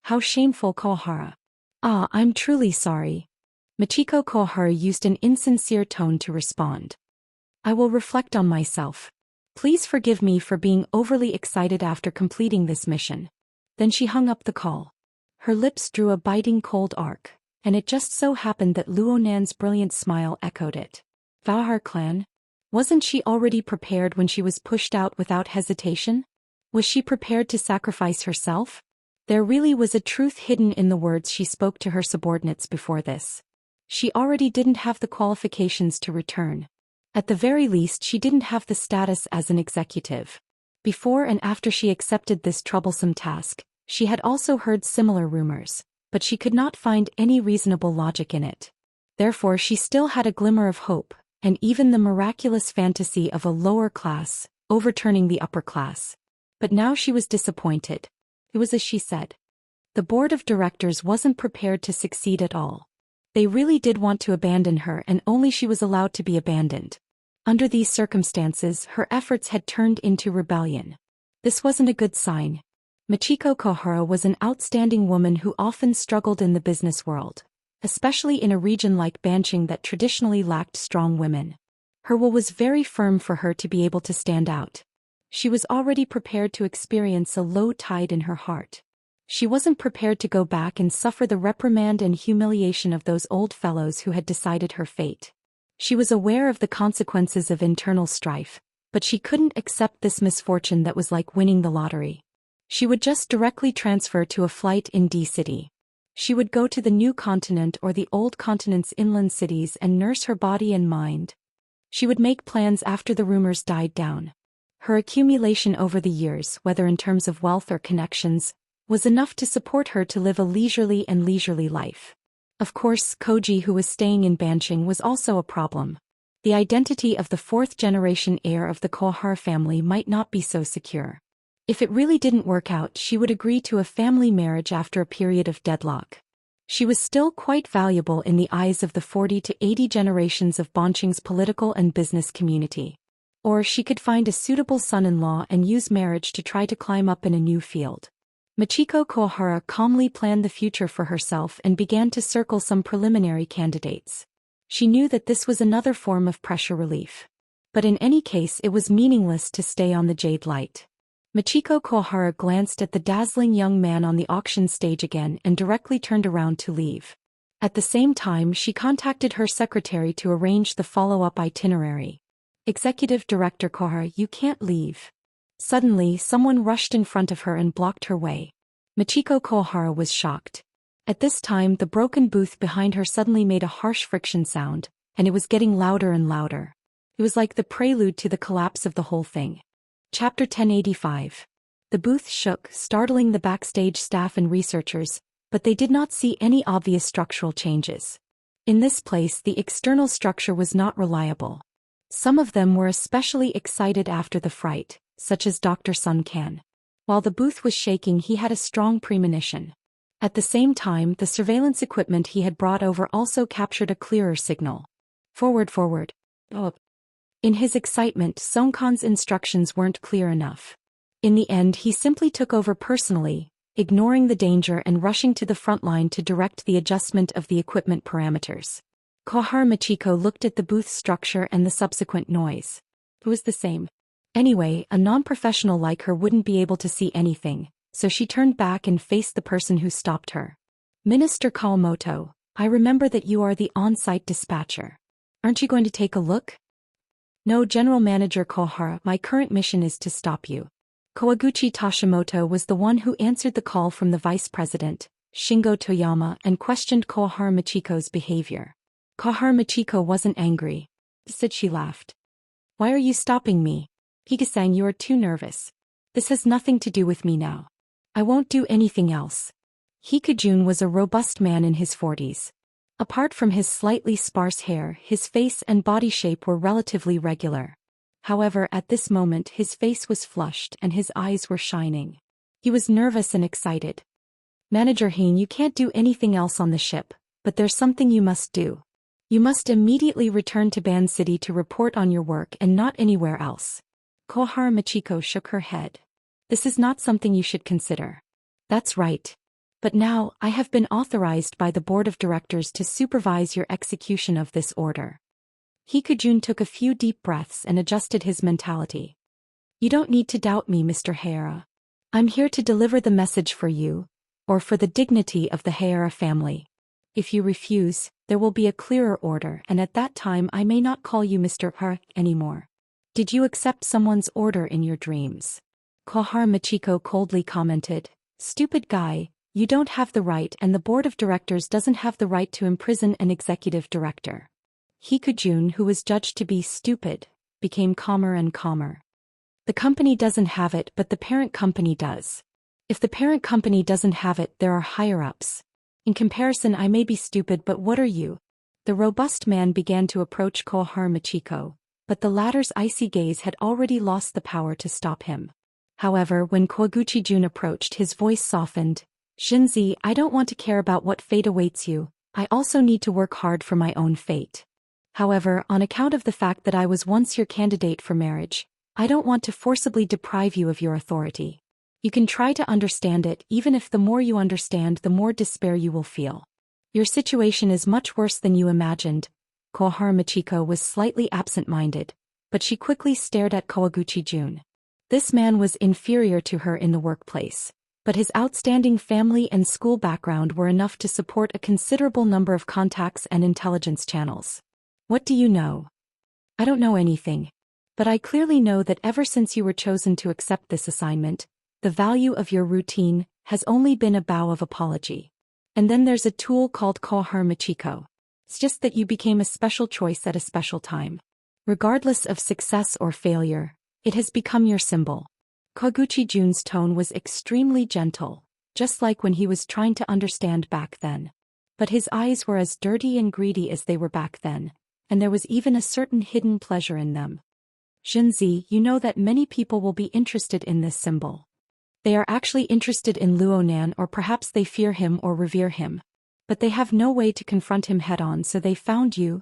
How shameful, Kohara. Ah, I'm truly sorry. Michiko Kohara used an insincere tone to respond. I will reflect on myself. Please forgive me for being overly excited after completing this mission. Then she hung up the call. Her lips drew a biting cold arc, and it just so happened that Luonan's brilliant smile echoed it. Vauhar clan? Wasn't she already prepared when she was pushed out without hesitation? Was she prepared to sacrifice herself? There really was a truth hidden in the words she spoke to her subordinates before this. She already didn't have the qualifications to return. At the very least, she didn't have the status as an executive. Before and after she accepted this troublesome task, she had also heard similar rumors, but she could not find any reasonable logic in it. Therefore, she still had a glimmer of hope, and even the miraculous fantasy of a lower class, overturning the upper class. But now she was disappointed. It was as she said. The Board of Directors wasn't prepared to succeed at all. They really did want to abandon her, and only she was allowed to be abandoned. Under these circumstances, her efforts had turned into rebellion. This wasn't a good sign. Michiko Kohara was an outstanding woman who often struggled in the business world, especially in a region like Banqing that traditionally lacked strong women. Her will was very firm for her to be able to stand out. She was already prepared to experience a low tide in her heart. She wasn't prepared to go back and suffer the reprimand and humiliation of those old fellows who had decided her fate. She was aware of the consequences of internal strife, but she couldn't accept this misfortune that was like winning the lottery. She would just directly transfer to a flight in D City. She would go to the new continent or the old continent's inland cities and nurse her body and mind. She would make plans after the rumors died down. Her accumulation over the years, whether in terms of wealth or connections, was enough to support her to live a leisurely life. Of course, Koji, who was staying in Banqing, was also a problem. The identity of the fourth-generation heir of the Kohara family might not be so secure. If it really didn't work out, she would agree to a family marriage after a period of deadlock. She was still quite valuable in the eyes of the 40 to 80 generations of Banqing's political and business community. Or she could find a suitable son-in-law and use marriage to try to climb up in a new field. Michiko Kohara calmly planned the future for herself and began to circle some preliminary candidates. She knew that this was another form of pressure relief. But in any case, it was meaningless to stay on the Jade Light. Michiko Kohara glanced at the dazzling young man on the auction stage again and directly turned around to leave. At the same time, she contacted her secretary to arrange the follow-up itinerary. Executive Director Kohara, you can't leave. Suddenly, someone rushed in front of her and blocked her way. Michiko Kohara was shocked. At this time, the broken booth behind her suddenly made a harsh friction sound, and it was getting louder and louder. It was like the prelude to the collapse of the whole thing. Chapter 1085. The booth shook, startling the backstage staff and researchers, but they did not see any obvious structural changes. In this place, the external structure was not reliable. Some of them were especially excited after the fright, such as Dr. Sun Can. While the booth was shaking, he had a strong premonition. At the same time, the surveillance equipment he had brought over also captured a clearer signal. Forward. Up. In his excitement, Song Kan's instructions weren't clear enough. In the end, he simply took over personally, ignoring the danger and rushing to the front line to direct the adjustment of the equipment parameters. Kohara Michiko looked at the booth structure and the subsequent noise. It was the same. Anyway, a non-professional like her wouldn't be able to see anything, so she turned back and faced the person who stopped her. Minister Kawamoto, I remember that you are the on-site dispatcher. Aren't you going to take a look? No, General Manager Kohara, my current mission is to stop you. Kawaguchi Tashimoto was the one who answered the call from the Vice President, Shingo Toyama, and questioned Kohara Michiko's behavior. Kohara Michiko wasn't angry. Instead, she laughed. Why are you stopping me? Higa-san, you are too nervous. This has nothing to do with me now. I won't do anything else. Hikujun was a robust man in his 40s. Apart from his slightly sparse hair, his face and body shape were relatively regular. However, at this moment his face was flushed and his eyes were shining. He was nervous and excited. Manager Hein, you can't do anything else on the ship, but there's something you must do. You must immediately return to Ban City to report on your work and not anywhere else. Kohara Michiko shook her head. This is not something you should consider. That's right. But now, I have been authorized by the board of directors to supervise your execution of this order. Hikujun took a few deep breaths and adjusted his mentality. You don't need to doubt me, Mr. Heira. I'm here to deliver the message for you, or for the dignity of the Heira family. If you refuse, there will be a clearer order, and at that time I may not call you Mr. Heira anymore. Did you accept someone's order in your dreams? Kohara Michiko coldly commented, Stupid guy, you don't have the right, and the board of directors doesn't have the right to imprison an executive director. Hikujun, who was judged to be stupid, became calmer and calmer. The company doesn't have it, but the parent company does. If the parent company doesn't have it, there are higher-ups. In comparison, I may be stupid, but what are you? The robust man began to approach Kohara Michiko, but the latter's icy gaze had already lost the power to stop him. However, when Kawaguchi-jun approached, his voice softened. Shinzi, I don't want to care about what fate awaits you, I also need to work hard for my own fate. However, on account of the fact that I was once your candidate for marriage, I don't want to forcibly deprive you of your authority. You can try to understand it, even if the more you understand, the more despair you will feel. Your situation is much worse than you imagined. Kohara Michiko was slightly absent-minded, but she quickly stared at Kawaguchi-jun. This man was inferior to her in the workplace, but his outstanding family and school background were enough to support a considerable number of contacts and intelligence channels. What do you know? I don't know anything. But I clearly know that ever since you were chosen to accept this assignment, The value of your routine has only been a bow of apology. And then there's a tool called Kohar Michiko. It's just that you became a special choice at a special time. Regardless of success or failure, it has become your symbol. Koguchi Jun's tone was extremely gentle, just like when he was trying to understand back then. But his eyes were as dirty and greedy as they were back then, and there was even a certain hidden pleasure in them. Xinzi, you know that many people will be interested in this symbol. They are actually interested in Luonan, or perhaps they fear him or revere him. But they have no way to confront him head-on, so they found you.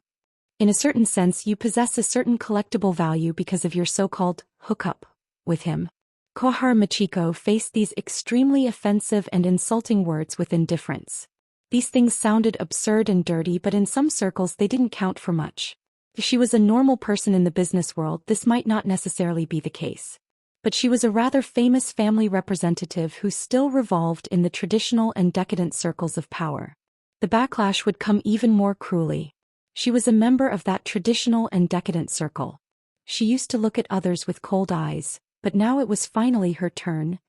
In a certain sense, you possess a certain collectible value because of your so-called hookup with him. Kohar Michiko faced these extremely offensive and insulting words with indifference. These things sounded absurd and dirty, but in some circles they didn't count for much. If she was a normal person in the business world, this might not necessarily be the case. But she was a rather famous family representative who still revolved in the traditional and decadent circles of power. The backlash would come even more cruelly. She was a member of that traditional and decadent circle. She used to look at others with cold eyes, but now it was finally her turn.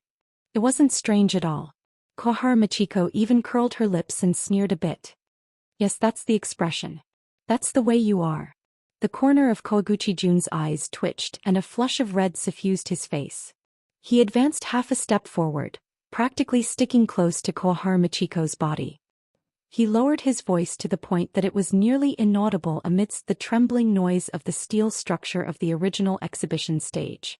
It wasn't strange at all. Kohar Michiko even curled her lips and sneered a bit. Yes, that's the expression. That's the way you are. The corner of Koguchi Jun's eyes twitched and a flush of red suffused his face. He advanced half a step forward, practically sticking close to Kohar Michiko's body. He lowered his voice to the point that it was nearly inaudible amidst the trembling noise of the steel structure of the original exhibition stage.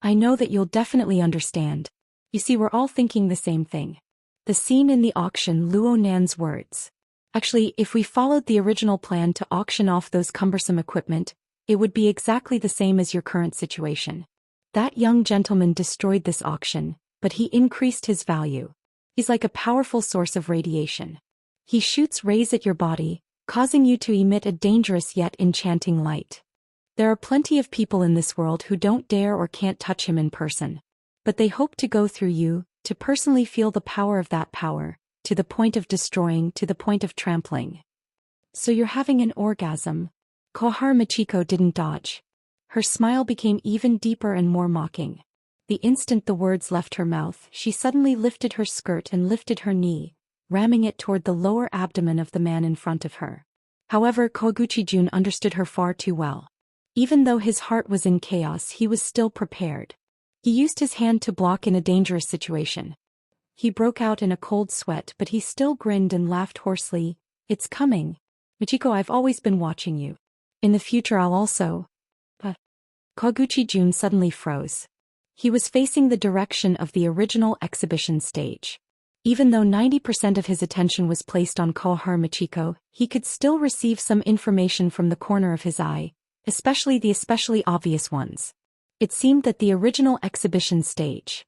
I know that you'll definitely understand. You see, we're all thinking the same thing. The scene in the auction, Luo Nan's words. Actually, if we followed the original plan to auction off those cumbersome equipment, it would be exactly the same as your current situation. That young gentleman destroyed this auction, but he increased his value. He's like a powerful source of radiation. He shoots rays at your body, causing you to emit a dangerous yet enchanting light. There are plenty of people in this world who don't dare or can't touch him in person. But they hope to go through you, to personally feel the power of that power, to the point of destroying, to the point of trampling. So you're having an orgasm. Kohar Michiko didn't dodge. Her smile became even deeper and more mocking. The instant the words left her mouth, she suddenly lifted her skirt and lifted her knee, ramming it toward the lower abdomen of the man in front of her. However, Koguchi Jun understood her far too well. Even though his heart was in chaos, he was still prepared. He used his hand to block in a dangerous situation. He broke out in a cold sweat, but he still grinned and laughed hoarsely. It's coming. Michiko, I've always been watching you. In the future I'll also... But... Koguchi Jun suddenly froze. He was facing the direction of the original exhibition stage. Even though 90% of his attention was placed on Kohar Michiko, he could still receive some information from the corner of his eye, especially the especially obvious ones. It seemed that the original exhibition stage.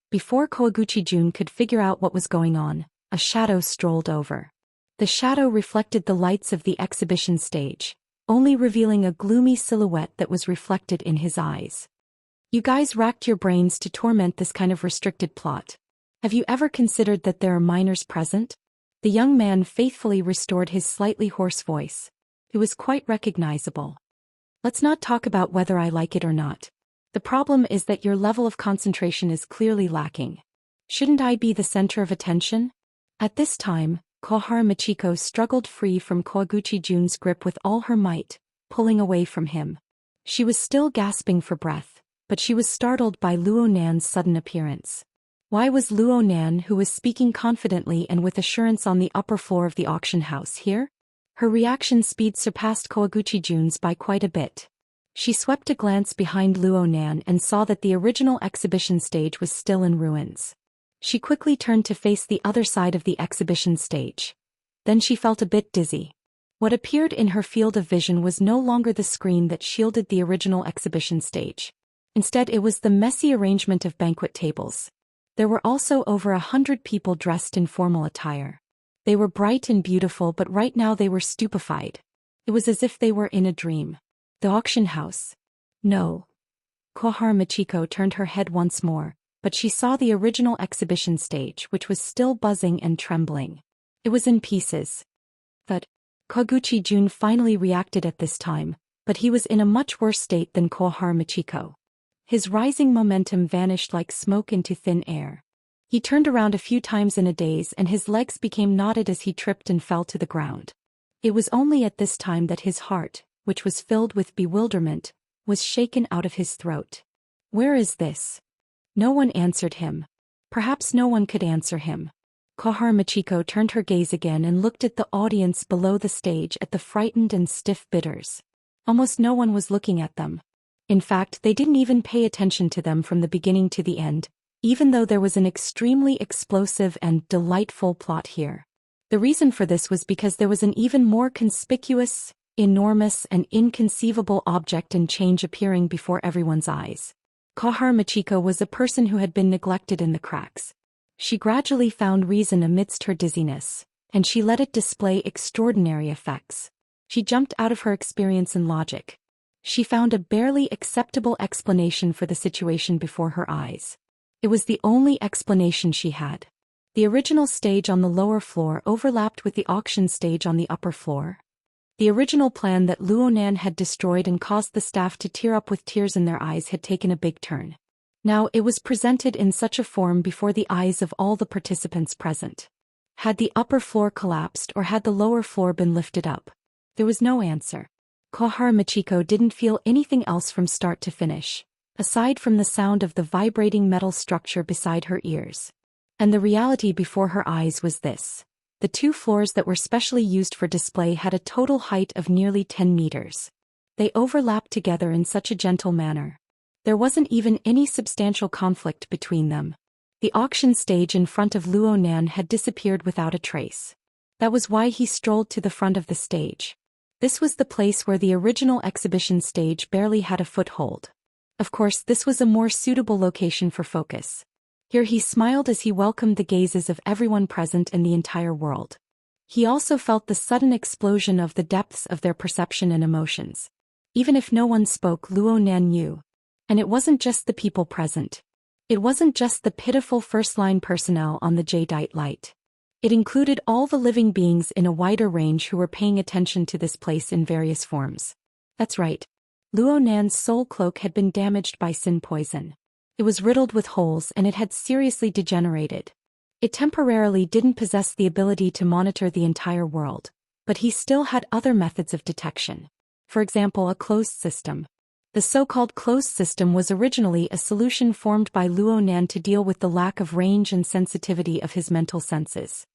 Before Koguchi Jun could figure out what was going on, a shadow strolled over. The shadow reflected the lights of the exhibition stage, only revealing a gloomy silhouette that was reflected in his eyes. You guys racked your brains to torment this kind of restricted plot. Have you ever considered that there are minors present? The young man faithfully restored his slightly hoarse voice. It was quite recognizable. Let's not talk about whether I like it or not. The problem is that your level of concentration is clearly lacking. Shouldn't I be the center of attention? At this time, Kohar Michiko struggled free from Koguchi Jun's grip with all her might, pulling away from him. She was still gasping for breath, but she was startled by Luo Nan's sudden appearance. Why was Luo Nan, who was speaking confidently and with assurance on the upper floor of the auction house, here? Her reaction speed surpassed Koguchi Jun's by quite a bit. She swept a glance behind Luo Nan and saw that the original exhibition stage was still in ruins. She quickly turned to face the other side of the exhibition stage. Then she felt a bit dizzy. What appeared in her field of vision was no longer the screen that shielded the original exhibition stage. Instead, it was the messy arrangement of banquet tables. There were also over 100 people dressed in formal attire. They were bright and beautiful, but right now they were stupefied. It was as if they were in a dream. The auction house. No. Kohar Michiko turned her head once more, but she saw the original exhibition stage, which was still buzzing and trembling. It was in pieces. But Koguchi Jun finally reacted at this time, but he was in a much worse state than Kohar Michiko. His rising momentum vanished like smoke into thin air. He turned around a few times in a daze and his legs became knotted as he tripped and fell to the ground. It was only at this time that his heart, which was filled with bewilderment, was shaken out of his throat. Where is this? No one answered him. Perhaps no one could answer him. Kohar Machiko turned her gaze again and looked at the audience below the stage, at the frightened and stiff bidders. Almost no one was looking at them. In fact, they didn't even pay attention to them from the beginning to the end, even though there was an extremely explosive and delightful plot here. The reason for this was because there was an even more conspicuous, enormous and inconceivable object and change appearing before everyone's eyes. Kohar Machiko was a person who had been neglected in the cracks. She gradually found reason amidst her dizziness, and she let it display extraordinary effects. She jumped out of her experience and logic. She found a barely acceptable explanation for the situation before her eyes. It was the only explanation she had. The original stage on the lower floor overlapped with the auction stage on the upper floor. The original plan that Luonan had destroyed and caused the staff to tear up with tears in their eyes had taken a big turn. Now it was presented in such a form before the eyes of all the participants present. Had the upper floor collapsed or had the lower floor been lifted up? There was no answer. Kohar Machiko didn't feel anything else from start to finish, aside from the sound of the vibrating metal structure beside her ears. And the reality before her eyes was this. The two floors that were specially used for display had a total height of nearly 10 meters. They overlapped together in such a gentle manner. There wasn't even any substantial conflict between them. The auction stage in front of Luonan had disappeared without a trace. That was why he strolled to the front of the stage. This was the place where the original exhibition stage barely had a foothold. Of course, this was a more suitable location for focus. Here he smiled as he welcomed the gazes of everyone present in the entire world. He also felt the sudden explosion of the depths of their perception and emotions. Even if no one spoke, Luonan knew. And it wasn't just the people present. It wasn't just the pitiful first-line personnel on the jadeite light. It included all the living beings in a wider range who were paying attention to this place in various forms. That's right. Luonan's soul cloak had been damaged by sin poison. It was riddled with holes and it had seriously degenerated. It temporarily didn't possess the ability to monitor the entire world, but he still had other methods of detection. For example, a closed system. The so-called closed system was originally a solution formed by Luonan to deal with the lack of range and sensitivity of his mental senses.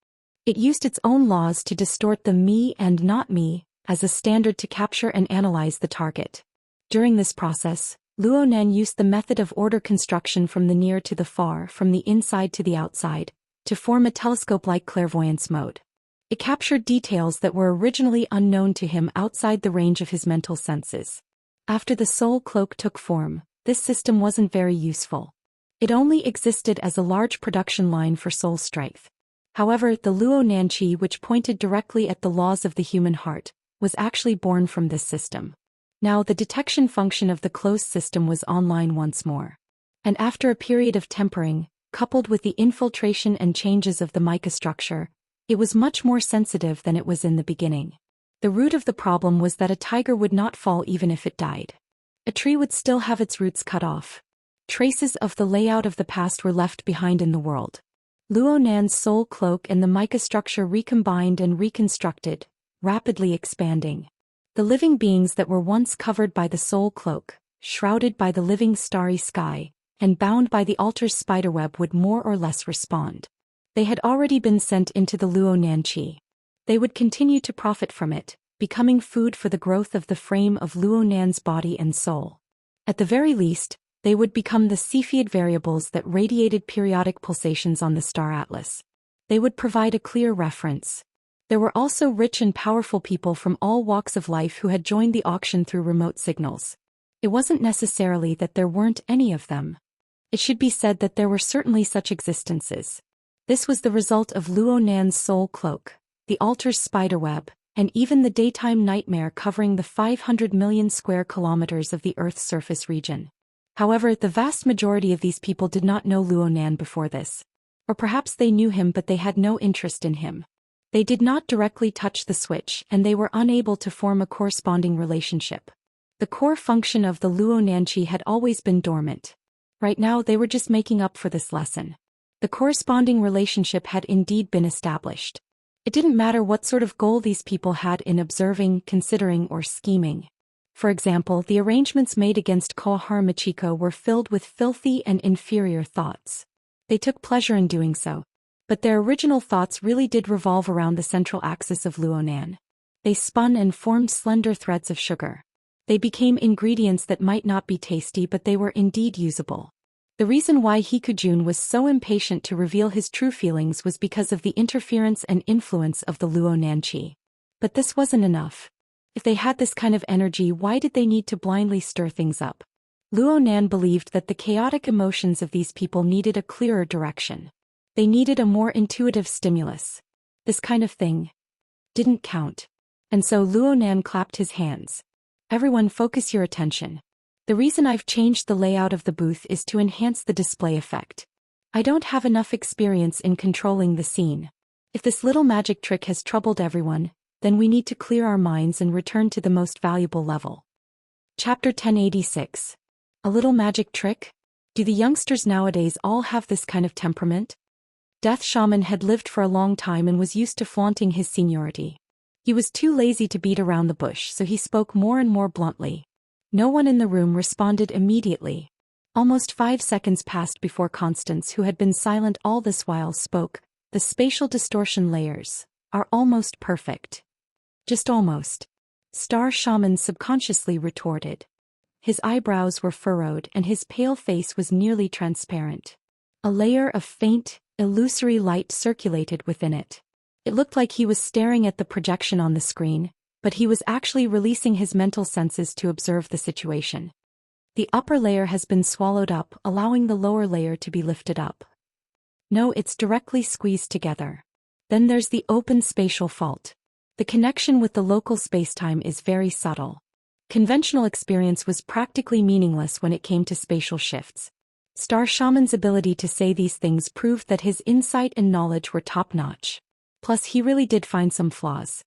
It used its own laws to distort the me and not me as a standard to capture and analyze the target. During this process, Luonan used the method of order construction from the near to the far, from the inside to the outside, to form a telescope-like clairvoyance mode. It captured details that were originally unknown to him outside the range of his mental senses. After the soul cloak took form, this system wasn't very useful. It only existed as a large production line for soul strength. However, the Luonan Qi, which pointed directly at the laws of the human heart, was actually born from this system. Now the detection function of the closed system was online once more. And after a period of tempering, coupled with the infiltration and changes of the mica structure, it was much more sensitive than it was in the beginning. The root of the problem was that a tiger would not fall even if it died. A tree would still have its roots cut off. Traces of the layout of the past were left behind in the world. Luonan's soul cloak and the mica structure recombined and reconstructed, rapidly expanding. The living beings that were once covered by the soul cloak, shrouded by the living starry sky, and bound by the altar's spiderweb would more or less respond. They had already been sent into the Luonan Qi. They would continue to profit from it, becoming food for the growth of the frame of Luonan's body and soul. At the very least, they would become the Cepheid variables that radiated periodic pulsations on the star atlas. They would provide a clear reference. There were also rich and powerful people from all walks of life who had joined the auction through remote signals. It wasn't necessarily that there weren't any of them. It should be said that there were certainly such existences. This was the result of Luonan's soul cloak, the altar's spiderweb, and even the daytime nightmare covering the 500 million square kilometers of the Earth's surface region. However, the vast majority of these people did not know Luonan before this. Or perhaps they knew him but they had no interest in him. They did not directly touch the switch and they were unable to form a corresponding relationship. The core function of the Luo Nanqi had always been dormant. Right now they were just making up for this lesson. The corresponding relationship had indeed been established. It didn't matter what sort of goal these people had in observing, considering, or scheming. For example, the arrangements made against Kohar Michiko were filled with filthy and inferior thoughts. They took pleasure in doing so. But their original thoughts really did revolve around the central axis of Luonan. They spun and formed slender threads of sugar. They became ingredients that might not be tasty, but they were indeed usable. The reason why Hikujun was so impatient to reveal his true feelings was because of the interference and influence of the Luo Nanqi. But this wasn't enough. If they had this kind of energy, why did they need to blindly stir things up? Luo Nan believed that the chaotic emotions of these people needed a clearer direction. They needed a more intuitive stimulus. This kind of thing didn't count. And so Luo Nan clapped his hands. Everyone, focus your attention. The reason I've changed the layout of the booth is to enhance the display effect. I don't have enough experience in controlling the scene. If this little magic trick has troubled everyone, then we need to clear our minds and return to the most valuable level. Chapter 1086. A little magic trick? Do the youngsters nowadays all have this kind of temperament? Death Shaman had lived for a long time and was used to flaunting his seniority. He was too lazy to beat around the bush, so he spoke more and more bluntly. No one in the room responded immediately. Almost 5 seconds passed before Constance, who had been silent all this while, spoke. The spatial distortion layers are almost perfect. Just almost. Star Shaman subconsciously retorted. His eyebrows were furrowed and his pale face was nearly transparent. A layer of faint, illusory light circulated within it. It looked like he was staring at the projection on the screen, but he was actually releasing his mental senses to observe the situation. The upper layer has been swallowed up, allowing the lower layer to be lifted up. No, it's directly squeezed together. Then there's the open spatial fault. The connection with the local spacetime is very subtle. Conventional experience was practically meaningless when it came to spatial shifts. Star Shaman's ability to say these things proved that his insight and knowledge were top-notch. Plus, he really did find some flaws.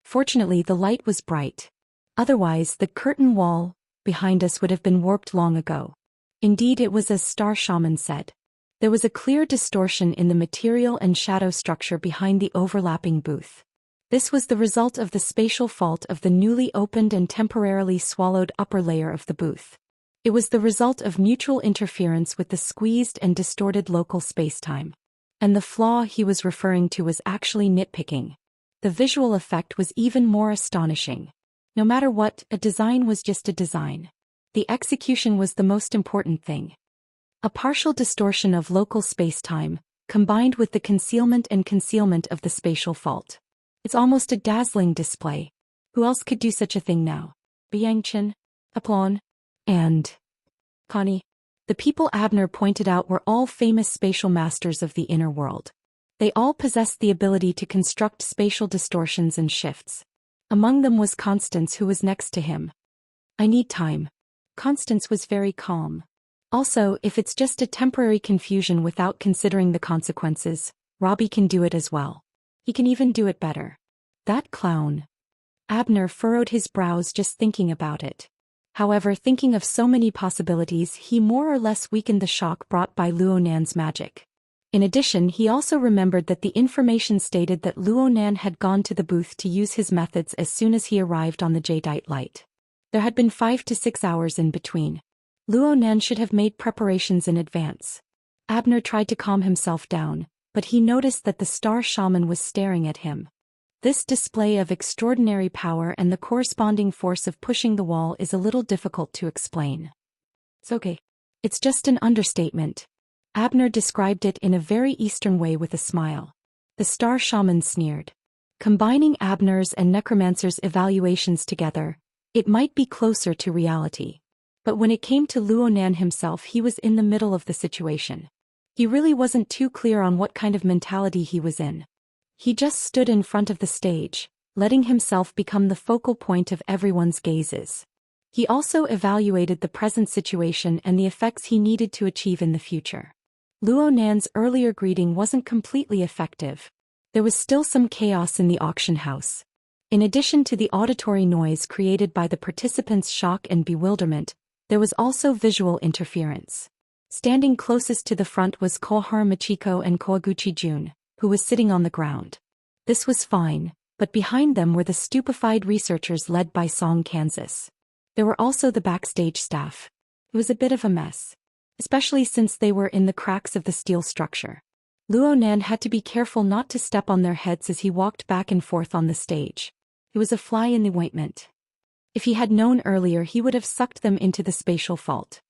Fortunately, the light was bright. Otherwise, the curtain wall behind us would have been warped long ago. Indeed, it was as Star Shaman said. There was a clear distortion in the material and shadow structure behind the overlapping booth. This was the result of the spatial fault of the newly opened and temporarily swallowed upper layer of the booth. It was the result of mutual interference with the squeezed and distorted local spacetime. And the flaw he was referring to was actually nitpicking. The visual effect was even more astonishing. No matter what, a design was just a design. The execution was the most important thing. A partial distortion of local spacetime, combined with the concealment of the spatial fault. It's almost a dazzling display. Who else could do such a thing now? Biangchen, Aplon, and Connie. The people Abner pointed out were all famous spatial masters of the inner world. They all possessed the ability to construct spatial distortions and shifts. Among them was Constance, who was next to him. I need time. Constance was very calm. Also, if it's just a temporary confusion without considering the consequences, Robbie can do it as well. He can even do it better. That clown. Abner furrowed his brows just thinking about it. However, thinking of so many possibilities, he more or less weakened the shock brought by Luo Nan's magic. In addition, he also remembered that the information stated that Luo Nan had gone to the booth to use his methods as soon as he arrived on the jadeite light. There had been 5 to 6 hours in between. Luo Nan should have made preparations in advance. Abner tried to calm himself down, but he noticed that the Star Shaman was staring at him. This display of extraordinary power and the corresponding force of pushing the wall is a little difficult to explain. It's okay. It's just an understatement. Abner described it in a very Eastern way with a smile. The Star Shaman sneered. Combining Abner's and Necromancer's evaluations together, it might be closer to reality. But when it came to Luo Nan himself, he was in the middle of the situation. He really wasn't too clear on what kind of mentality he was in. He just stood in front of the stage, letting himself become the focal point of everyone's gazes. He also evaluated the present situation and the effects he needed to achieve in the future. Luo Nan's earlier greeting wasn't completely effective. There was still some chaos in the auction house. In addition to the auditory noise created by the participants' shock and bewilderment, there was also visual interference. Standing closest to the front was Koharu Michiko and Kowaguchi Jun, who was sitting on the ground. This was fine, but behind them were the stupefied researchers led by Song Kansas. There were also the backstage staff. It was a bit of a mess, especially since they were in the cracks of the steel structure. Luo Nan had to be careful not to step on their heads as he walked back and forth on the stage. It was a fly in the ointment. If he had known earlier, he would have sucked them into the spatial fault.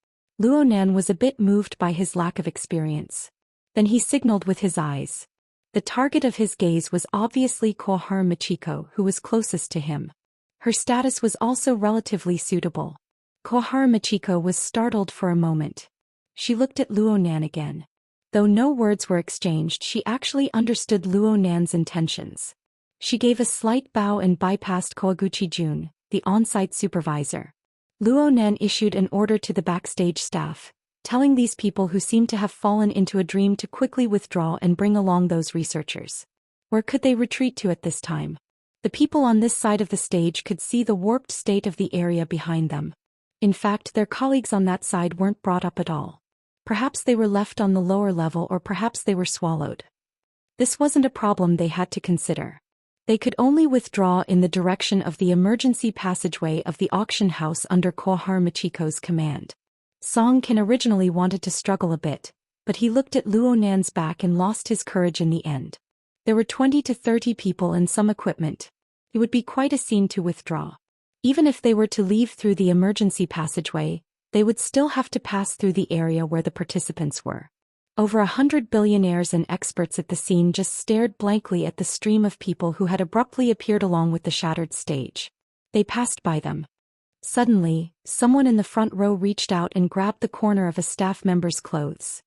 Luo Nan was a bit moved by his lack of experience. Then he signaled with his eyes. The target of his gaze was obviously Koharu Michiko, who was closest to him. Her status was also relatively suitable. Koharu Michiko was startled for a moment. She looked at Luo Nan again. Though no words were exchanged, she actually understood Luo Nan's intentions. She gave a slight bow and bypassed Kowaguchi Jun, the on-site supervisor. Luo Nan issued an order to the backstage staff, telling these people who seemed to have fallen into a dream to quickly withdraw and bring along those researchers. Where could they retreat to at this time? The people on this side of the stage could see the warped state of the area behind them. In fact, their colleagues on that side weren't brought up at all. Perhaps they were left on the lower level, or perhaps they were swallowed. This wasn't a problem they had to consider. They could only withdraw in the direction of the emergency passageway of the auction house under Koharu Michiko's command. Song Kan originally wanted to struggle a bit, but he looked at Luo Nan's back and lost his courage in the end. There were 20 to 30 people and some equipment. It would be quite a scene to withdraw. Even if they were to leave through the emergency passageway, they would still have to pass through the area where the participants were. Over 100 billionaires and experts at the scene just stared blankly at the stream of people who had abruptly appeared along with the shattered stage. They passed by them. Suddenly, someone in the front row reached out and grabbed the corner of a staff member's clothes.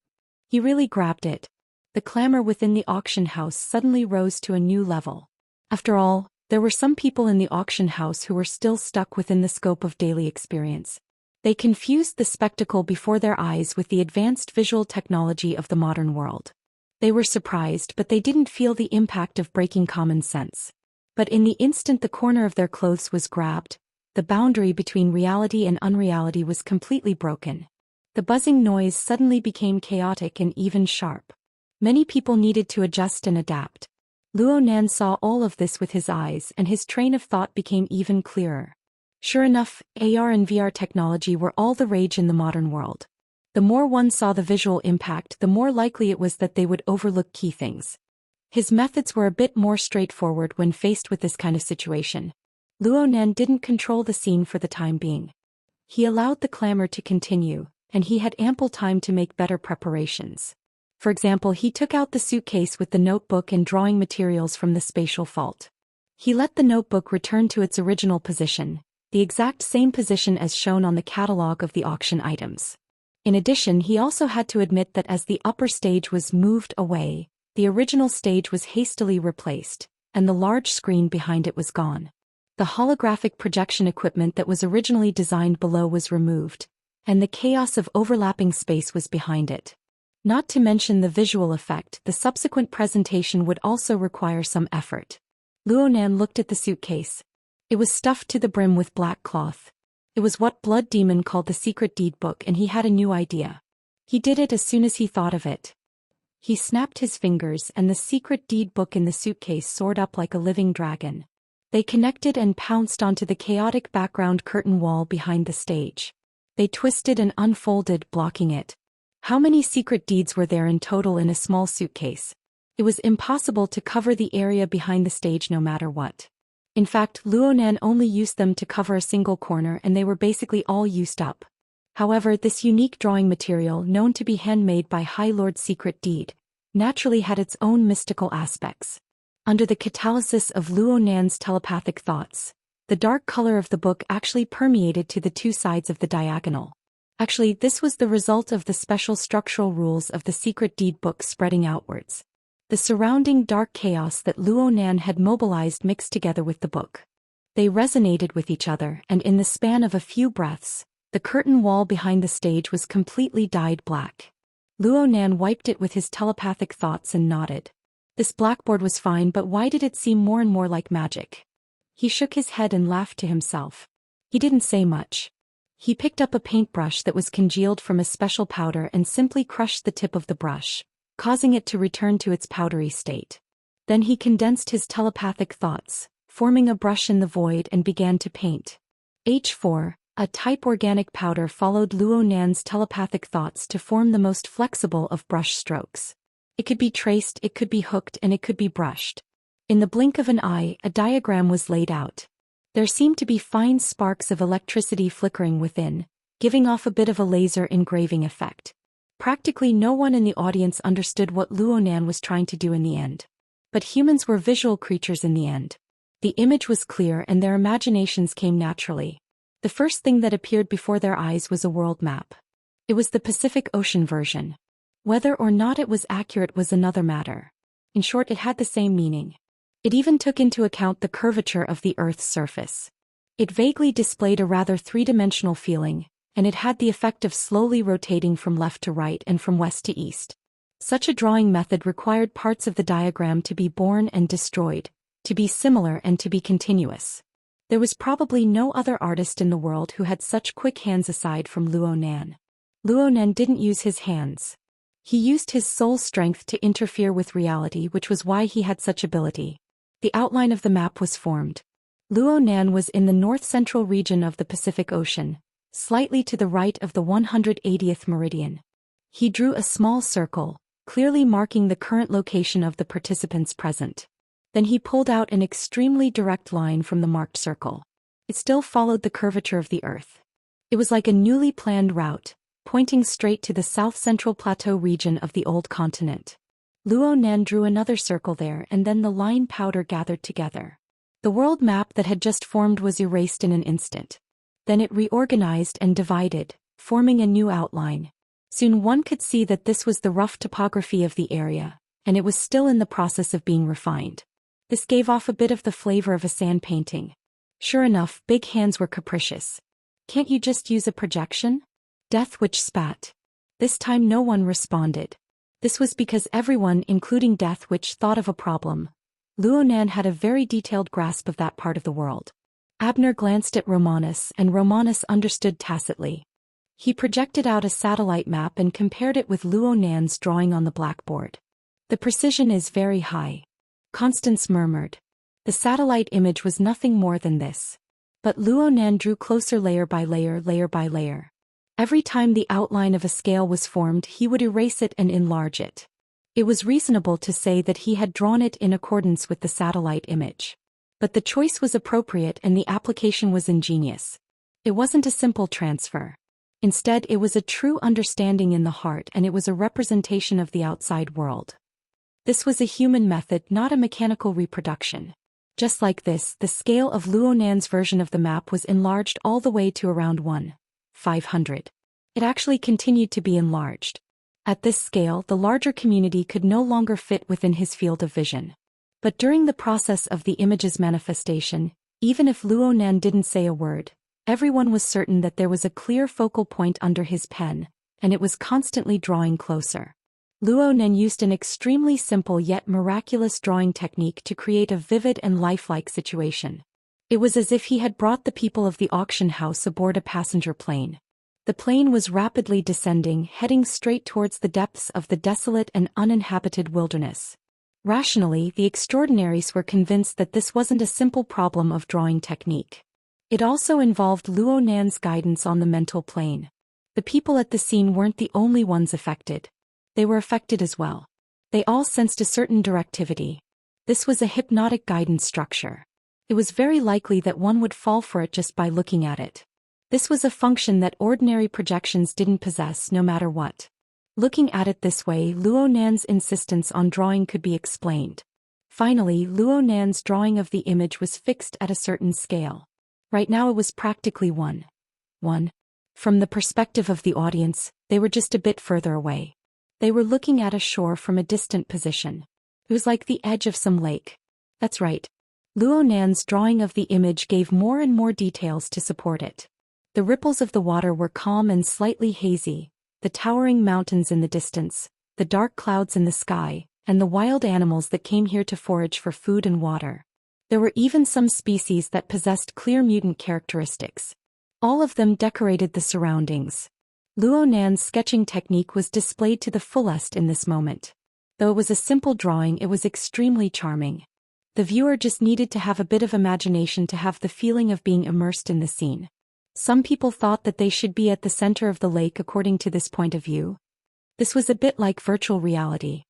He really grabbed it. The clamor within the auction house suddenly rose to a new level. After all, there were some people in the auction house who were still stuck within the scope of daily experience. They confused the spectacle before their eyes with the advanced visual technology of the modern world. They were surprised, but they didn't feel the impact of breaking common sense. But in the instant the corner of their clothes was grabbed, the boundary between reality and unreality was completely broken. The buzzing noise suddenly became chaotic and even sharp. Many people needed to adjust and adapt. Luo Nan saw all of this with his eyes, and his train of thought became even clearer. Sure enough, AR and VR technology were all the rage in the modern world. The more one saw the visual impact, the more likely it was that they would overlook key things. His methods were a bit more straightforward when faced with this kind of situation. Luo Nan didn't control the scene for the time being. He allowed the clamor to continue, and he had ample time to make better preparations. For example, he took out the suitcase with the notebook and drawing materials from the spatial fault. He let the notebook return to its original position, the exact same position as shown on the catalog of the auction items. In addition, he also had to admit that as the upper stage was moved away, the original stage was hastily replaced, and the large screen behind it was gone. The holographic projection equipment that was originally designed below was removed, and the chaos of overlapping space was behind it. Not to mention the visual effect, the subsequent presentation would also require some effort. Luo Nan looked at the suitcase. It was stuffed to the brim with black cloth. It was what Blood Demon called the secret deed book, and he had a new idea. He did it as soon as he thought of it. He snapped his fingers, and the secret deed book in the suitcase soared up like a living dragon. They connected and pounced onto the chaotic background curtain wall behind the stage. They twisted and unfolded, blocking it. How many secret deeds were there in total in a small suitcase? It was impossible to cover the area behind the stage no matter what. In fact, Luo Nan only used them to cover a single corner, and they were basically all used up. However, this unique drawing material, known to be handmade by High Lord Secret Deed, naturally had its own mystical aspects. Under the catalysis of Luo Nan's telepathic thoughts, the dark color of the book actually permeated to the two sides of the diagonal. Actually, this was the result of the special structural rules of the secret deed book spreading outwards. The surrounding dark chaos that Luo Nan had mobilized mixed together with the book. They resonated with each other, and in the span of a few breaths, the curtain wall behind the stage was completely dyed black. Luo Nan wiped it with his telepathic thoughts and nodded. This blackboard was fine, but why did it seem more and more like magic? He shook his head and laughed to himself. He didn't say much. He picked up a paintbrush that was congealed from a special powder and simply crushed the tip of the brush, causing it to return to its powdery state. Then he condensed his telepathic thoughts, forming a brush in the void, and began to paint. H4, a type organic powder, followed Luo Nan's telepathic thoughts to form the most flexible of brush strokes. It could be traced, it could be hooked, and it could be brushed. In the blink of an eye, a diagram was laid out. There seemed to be fine sparks of electricity flickering within, giving off a bit of a laser engraving effect. Practically no one in the audience understood what Luo Nan was trying to do in the end. But humans were visual creatures in the end. The image was clear and their imaginations came naturally. The first thing that appeared before their eyes was a world map. It was the Pacific Ocean version. Whether or not it was accurate was another matter. In short, it had the same meaning. It even took into account the curvature of the Earth's surface. It vaguely displayed a rather three-dimensional feeling, and it had the effect of slowly rotating from left to right and from west to east. Such a drawing method required parts of the diagram to be born and destroyed, to be similar and to be continuous. There was probably no other artist in the world who had such quick hands aside from Luo Nan. Luo Nan didn't use his hands. He used his soul strength to interfere with reality, which was why he had such ability. The outline of the map was formed. Luo Nan was in the north-central region of the Pacific Ocean, slightly to the right of the 180th meridian. He drew a small circle, clearly marking the current location of the participants present. Then he pulled out an extremely direct line from the marked circle. It still followed the curvature of the Earth. It was like a newly planned route, pointing straight to the south-central plateau region of the old continent. Luo Nan drew another circle there, and then the line powder gathered together. The world map that had just formed was erased in an instant. Then it reorganized and divided, forming a new outline. Soon one could see that this was the rough topography of the area, and it was still in the process of being refined. This gave off a bit of the flavor of a sand painting. Sure enough, big hands were capricious. "Can't you just use a projection?" Death Witch spat. This time no one responded. This was because everyone, including Death Witch, thought of a problem. Luo Nan had a very detailed grasp of that part of the world. Abner glanced at Romanus, and Romanus understood tacitly. He projected out a satellite map and compared it with Luo Nan's drawing on the blackboard. "The precision is very high," Constance murmured. The satellite image was nothing more than this. But Luo Nan drew closer, layer by layer, layer by layer. Every time the outline of a scale was formed, he would erase it and enlarge it. It was reasonable to say that he had drawn it in accordance with the satellite image. But the choice was appropriate and the application was ingenious. It wasn't a simple transfer. Instead, it was a true understanding in the heart, and it was a representation of the outside world. This was a human method, not a mechanical reproduction. Just like this, the scale of Luo Nan's version of the map was enlarged all the way to around 1/500. It actually continued to be enlarged. At this scale, the larger community could no longer fit within his field of vision. But during the process of the image's manifestation, even if Luo Nan didn't say a word, everyone was certain that there was a clear focal point under his pen, and it was constantly drawing closer. Luo Nan used an extremely simple yet miraculous drawing technique to create a vivid and lifelike situation. It was as if he had brought the people of the auction house aboard a passenger plane. The plane was rapidly descending, heading straight towards the depths of the desolate and uninhabited wilderness. Rationally, the extraordinaries were convinced that this wasn't a simple problem of drawing technique. It also involved Luo Nan's guidance on the mental plane. The people at the scene weren't the only ones affected. They were affected as well. They all sensed a certain directivity. This was a hypnotic guidance structure. It was very likely that one would fall for it just by looking at it. This was a function that ordinary projections didn't possess, no matter what. Looking at it this way, Luo Nan's insistence on drawing could be explained. Finally, Luo Nan's drawing of the image was fixed at a certain scale. Right now it was practically 1. From the perspective of the audience, they were just a bit further away. They were looking at a shore from a distant position. It was like the edge of some lake. That's right. Luo Nan's drawing of the image gave more and more details to support it. The ripples of the water were calm and slightly hazy, the towering mountains in the distance, the dark clouds in the sky, and the wild animals that came here to forage for food and water. There were even some species that possessed clear mutant characteristics. All of them decorated the surroundings. Luo Nan's sketching technique was displayed to the fullest in this moment. Though it was a simple drawing, it was extremely charming. The viewer just needed to have a bit of imagination to have the feeling of being immersed in the scene. Some people thought that they should be at the center of the lake according to this point of view. This was a bit like virtual reality.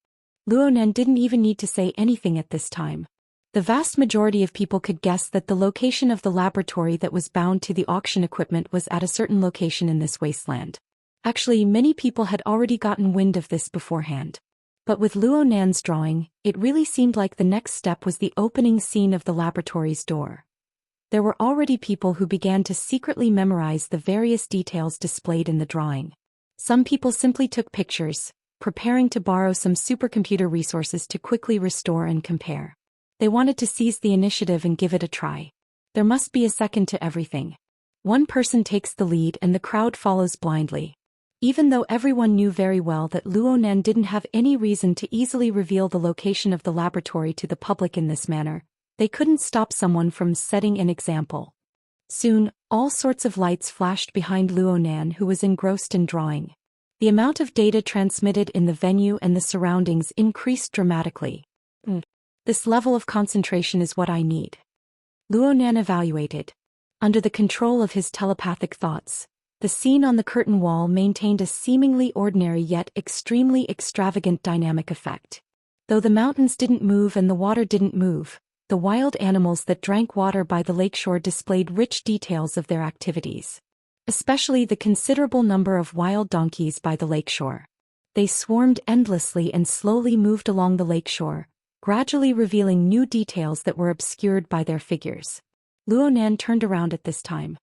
Luo Nan didn't even need to say anything at this time. The vast majority of people could guess that the location of the laboratory that was bound to the auction equipment was at a certain location in this wasteland. Actually, many people had already gotten wind of this beforehand. But with Luo Nan's drawing, it really seemed like the next step was the opening scene of the laboratory's door. There were already people who began to secretly memorize the various details displayed in the drawing. Some people simply took pictures, preparing to borrow some supercomputer resources to quickly restore and compare. They wanted to seize the initiative and give it a try. There must be a second to everything. One person takes the lead and the crowd follows blindly. Even though everyone knew very well that Luo Nan didn't have any reason to easily reveal the location of the laboratory to the public in this manner, they couldn't stop someone from setting an example. Soon, all sorts of lights flashed behind Luo Nan, who was engrossed in drawing. The amount of data transmitted in the venue and the surroundings increased dramatically. This level of concentration is what I need. Luo Nan evaluated. Under the control of his telepathic thoughts, the scene on the curtain wall maintained a seemingly ordinary yet extremely extravagant dynamic effect. Though the mountains didn't move and the water didn't move, the wild animals that drank water by the lakeshore displayed rich details of their activities. Especially the considerable number of wild donkeys by the lakeshore. They swarmed endlessly and slowly moved along the lakeshore, gradually revealing new details that were obscured by their figures. Luo Nan turned around at this time.